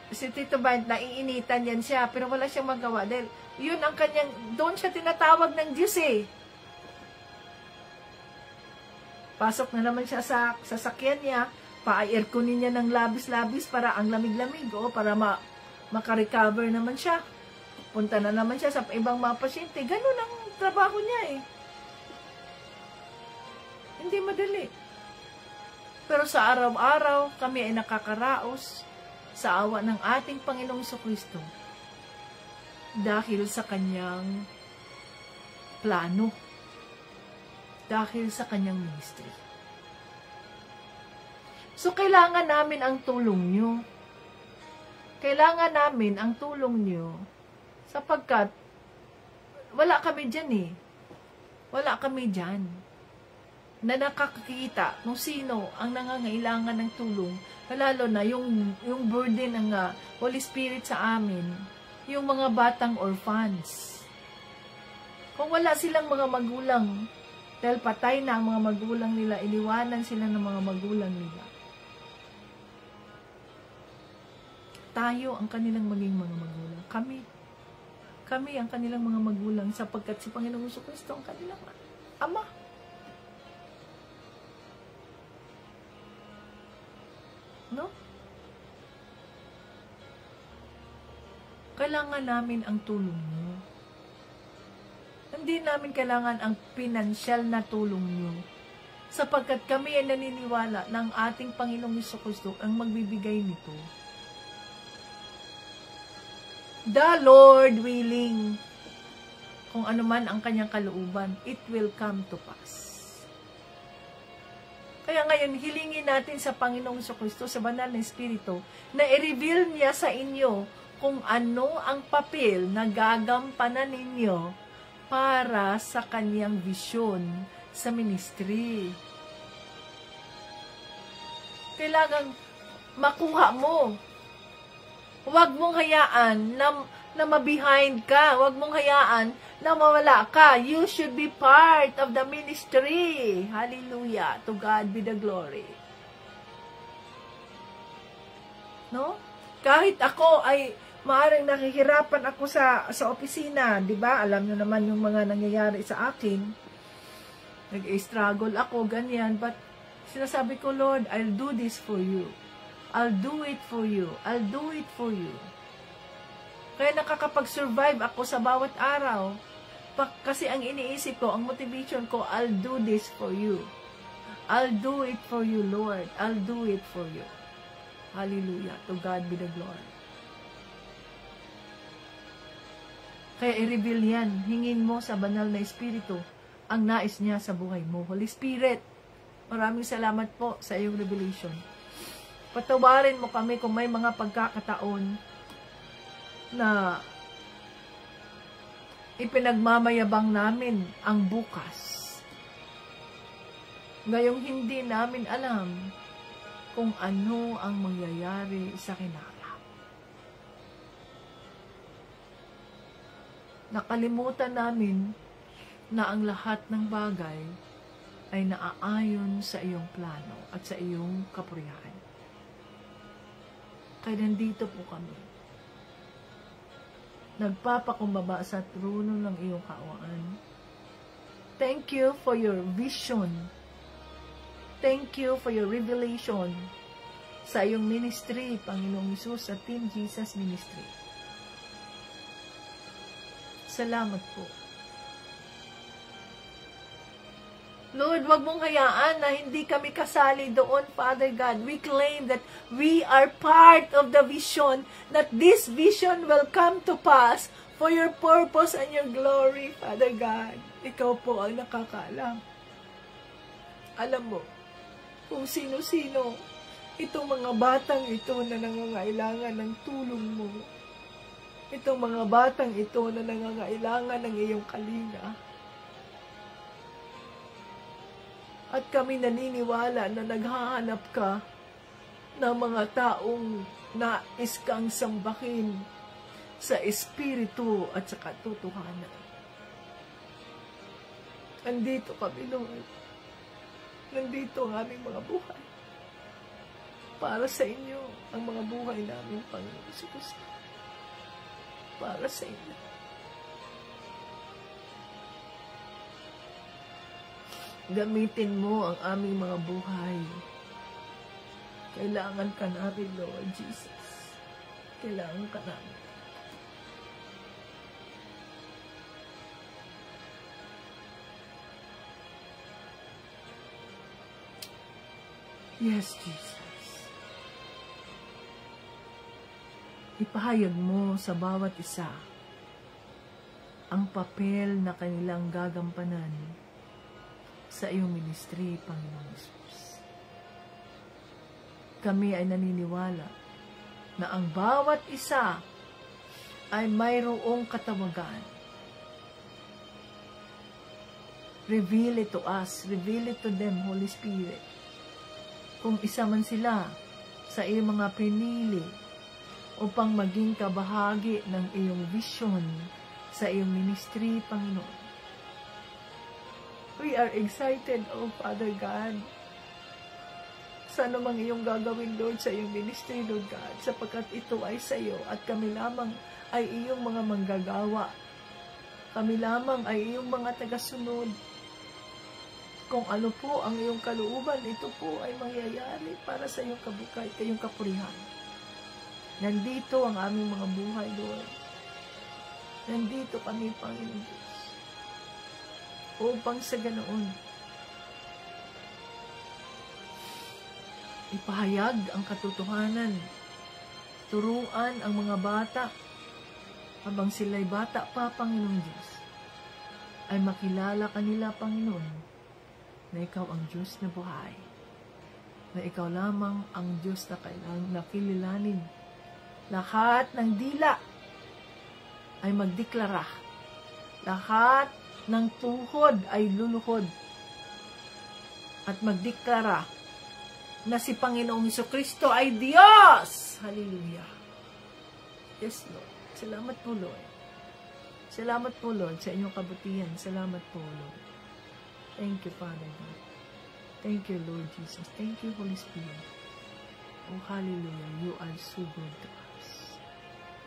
Si Tito Bryant, naiinitan yan siya, pero wala siyang magawa dahil yun ang kanyang, doon siya tinatawag ng Diyos eh. Pasok na naman siya sa sasakyan niya, pa-airconin niya ng labis-labis para ang lamig-lamig, para makarecover naman siya. Punta na naman siya sa ibang mga pasyente. Ganun ang trabaho niya eh. Hindi madali. Pero sa araw-araw, kami ay nakakaraos sa awa ng ating Panginoong Jesucristo dahil sa kanyang plano. Dahil sa kanyang ministry. So, kailangan namin ang tulong nyo. Kailangan namin ang tulong nyo sapagkat wala kami dyan eh. Wala kami dyan na nakakakita kung sino ang nangangailangan ng tulong, lalo na yung burden ng Holy Spirit sa amin, yung mga batang orphans. Kung wala silang mga magulang, dahil patay na ang mga magulang nila, iniwanan sila ng mga magulang nila. Tayo ang kanilang maging mga magulang. Kami ang kanilang mga magulang sapagkat si Panginoong Jesucristo ang kanilang Ama. No? Kailangan namin ang tulong mo. Hindi namin kailangan ang pinansyal na tulong nyo. Sapagkat kami ay naniniwala na ang ating Panginoong Jesucristo ang magbibigay nito. The Lord willing, kung ano man ang kanyang kalooban, it will come to pass. Kaya ngayon, hilingin natin sa Panginoong Jesucristo, sa banal na Espiritu, na i-reveal niya sa inyo kung ano ang papel na gagampanan ninyo para sa kanyang visyon sa ministry. Kailangan makuha mo. Huwag mong hayaan na ma-behind ka. Huwag mong hayaan na mawala ka. You should be part of the ministry. Hallelujah. To God be the glory. No? Kahit ako ay maaaring nakihirapan ako sa opisina, di ba? Alam nyo naman yung mga nangyayari sa akin. Nag-struggle ako, ganyan. But sinasabi ko, Lord, I'll do this for you. I'll do it for you. I'll do it for you. Kaya nakakapag-survive ako sa bawat araw. Kasi ang iniisip ko, ang motivation ko, I'll do this for you. I'll do it for you, Lord. I'll do it for you. Hallelujah. To God be the glory. Kaya i-reveal yan. Hingin mo sa banal na Espiritu ang nais niya sa buhay mo. Holy Spirit, maraming salamat po sa iyong revelation. Patawarin mo kami kung may mga pagkakataon na ipinagmamayabang namin ang bukas. Ngayong hindi namin alam kung ano ang mangyayari sa kinarap. Nakalimutan namin na ang lahat ng bagay ay naaayon sa iyong plano at sa iyong kapurihan. Kaya nandito po kami. Nagpapakumbaba sa trono ng iyong kaawaan. Thank you for your vision. Thank you for your revelation sa iyong ministry, Panginoong Hesus, sa Team Jesus Ministry. Salamat po. Lord, wag mong hayaan na hindi kami kasali doon, Father God. We claim that we are part of the vision, that this vision will come to pass for your purpose and your glory, Father God. Ikaw po ang nakakaalam. Alam mo kung sino-sino itong mga batang ito na nangangailangan ng tulong mo. Itong mga batang ito na nangangailangan ng iyong kalinga. At kami naniniwala na naghahanap ka ng mga taong nais kang sambahin sa espiritu at sa katotohanan. Nandito kami, Lord. Nandito ang aming mga buhay. Para sa inyo, ang mga buhay namin, Panginoon Jesucristo. Para sa inyo. Gamitin mo ang aming mga buhay. Kailangan ka namin, Lord Jesus. Kailangan ka namin. Yes, Jesus. Ipahayag mo sa bawat isa ang papel na kanilang gagampanan sa iyong ministry, Panginoon Jesus. Kami ay naniniwala na ang bawat isa ay mayroong katawagan. Reveal it to us. Reveal it to them, Holy Spirit. Kung isa man sila sa iyong mga pinili upang maging kabahagi ng iyong vision sa iyong ministry, Panginoon. We are excited, oh Father God, sa anumang iyong gagawin, Lord, sa iyong ministry, Lord God, sapagkat ito ay sa iyo at kami lamang ay iyong mga manggagawa. Kami lamang ay iyong mga tagasunod. Kung ano po ang iyong kalooban, ito po ay mangyayari para sa iyong kabukay, iyong kapurihan. Nandito ang aming mga buhay, Lord. Nandito kami, Panginoon Diyos. upang sa ganoon ipahayag ang katotohanan, turuan ang mga bata habang sila'y bata pa, Panginoong Diyos, ay makilala kanila, Panginoon, na Ikaw ang Diyos na buhay, na Ikaw lamang ang Diyos na kailangang nakililanin. Lahat ng dila ay magdeklara, lahat ng tuhod ay luluhod at magdeklara na si Panginoong Jesucristo ay Diyos. Hallelujah. Yes, Lord. Salamat po, Lord. Salamat po, Lord, sa inyong kabutihan. Salamat po, Lord. Thank you, Father God. Thank you, Lord Jesus. Thank you, Holy Spirit. Oh, hallelujah. You are so good to us.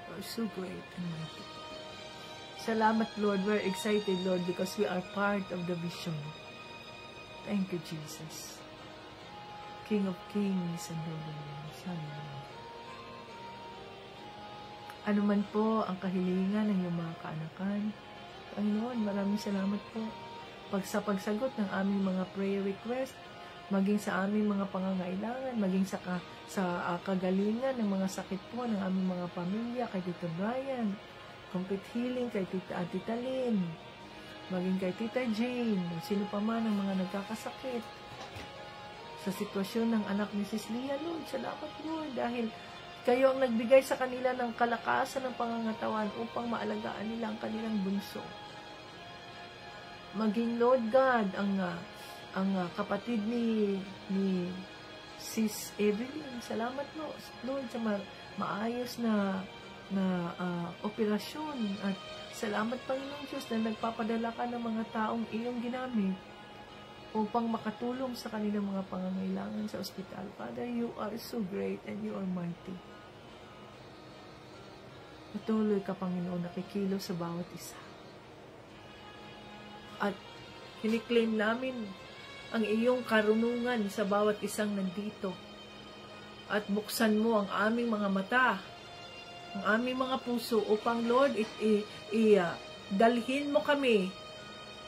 You are so great and mighty. Salamat, Lord. We're excited, Lord, because we are part of the vision. Thank you, Jesus. King of Kings and Lord of Lords. Hallelujah. Ano man po ang kahilingan ng iyong mga kaanakan, Panginoon, maraming salamat po. Sa pagsagot ng aming mga prayer request, maging sa aming mga pangangailangan, maging sa kagalingan ng mga sakit po ng aming mga pamilya, kay Tito Brian, complete healing kay Tita Lynn, maging kay Tita Jane, sino pa man ang mga nagkakasakit, sa sitwasyon ng anak ni Sis Leah, Lord, salamat Lord, dahil kayo ang nagbigay sa kanila ng kalakasan ng pangangatawan upang maalagaan nila ang kanilang bunso. Maging Lord God, ang kapatid ni Sis Evelyn, salamat Lord sa maayos na operasyon, at salamat Panginoong Diyos na nagpapadala ka ng mga taong iyong ginamit upang makatulong sa kanilang mga pangangailangan sa ospital. Father, you are so great and you are mighty. Patuloy ka, Panginoon, nakikilo sa bawat isa. At kiniklaim namin ang iyong karunungan sa bawat isang nandito. At buksan mo ang aming mga mata, ang aming mga puso, upang, Lord, dalhin mo kami.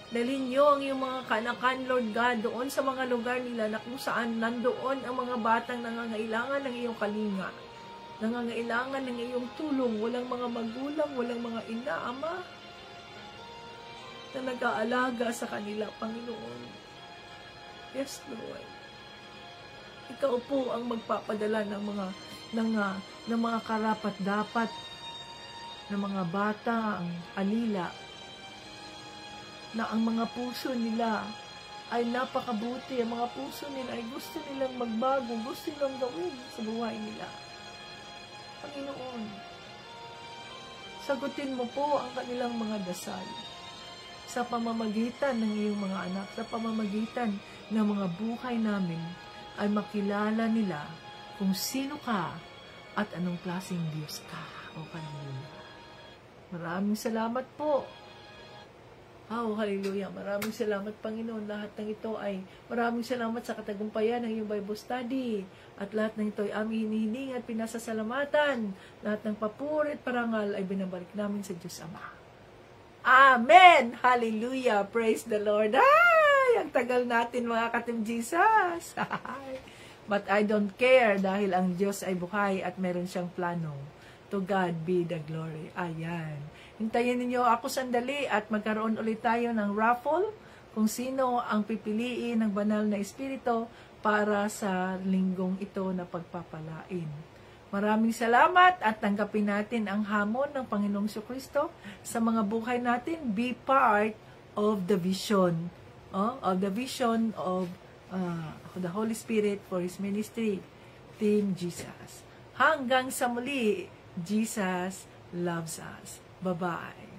Dalhin niyo ang iyong mga kaanakan, Lord God, doon sa mga lugar nila na kung saan nandoon ang mga batang nangangailangan ng iyong kalinga. Nangangailangan ng iyong tulong, walang mga magulang, walang mga ina, ama, na nag-aalaga sa kanila, Panginoon. Yes, Lord. Ikaw po ang magpapadala ng mga karapat-dapat ng mga bata, ang alila, na ang mga puso nila ay napakabuti, ang mga puso nila ay gusto nilang magbago, gusto nilang gawin sa buhay nila. Panginoon, sagutin mo po ang kanilang mga dasal sa pamamagitan ng iyong mga anak, sa pamamagitan ng mga buhay namin, ay makilala nila kung sino ka at anong klaseng Diyos ka, o Panginoon. Maraming salamat po. Oh, hallelujah. Maraming salamat, Panginoon. Lahat ng ito ay maraming salamat sa katagumpayan ng iyong Bible study. At lahat ng ito ay aming hinihiling at pinasasalamatan. Lahat ng papuri at parangal ay binabalik namin sa Diyos Ama. Amen! Hallelujah! Praise the Lord! Ay! Ang tagal natin, mga katim Jesus! But I don't care dahil ang Diyos ay buhay at meron siyang plano. To God be the glory. Ayan. Hintayin ninyo ako sandali at magkaroon ulit tayo ng raffle kung sino ang pipiliin ng banal na espiritu para sa linggong ito na pagpapalain. Maraming salamat at tanggapin natin ang hamon ng Panginoong Jesucristo sa mga buhay natin. Be part of the vision, of the vision of the Holy Spirit for His ministry. Team Jesus. Hanggang sa muli, Jesus loves us. Bye-bye.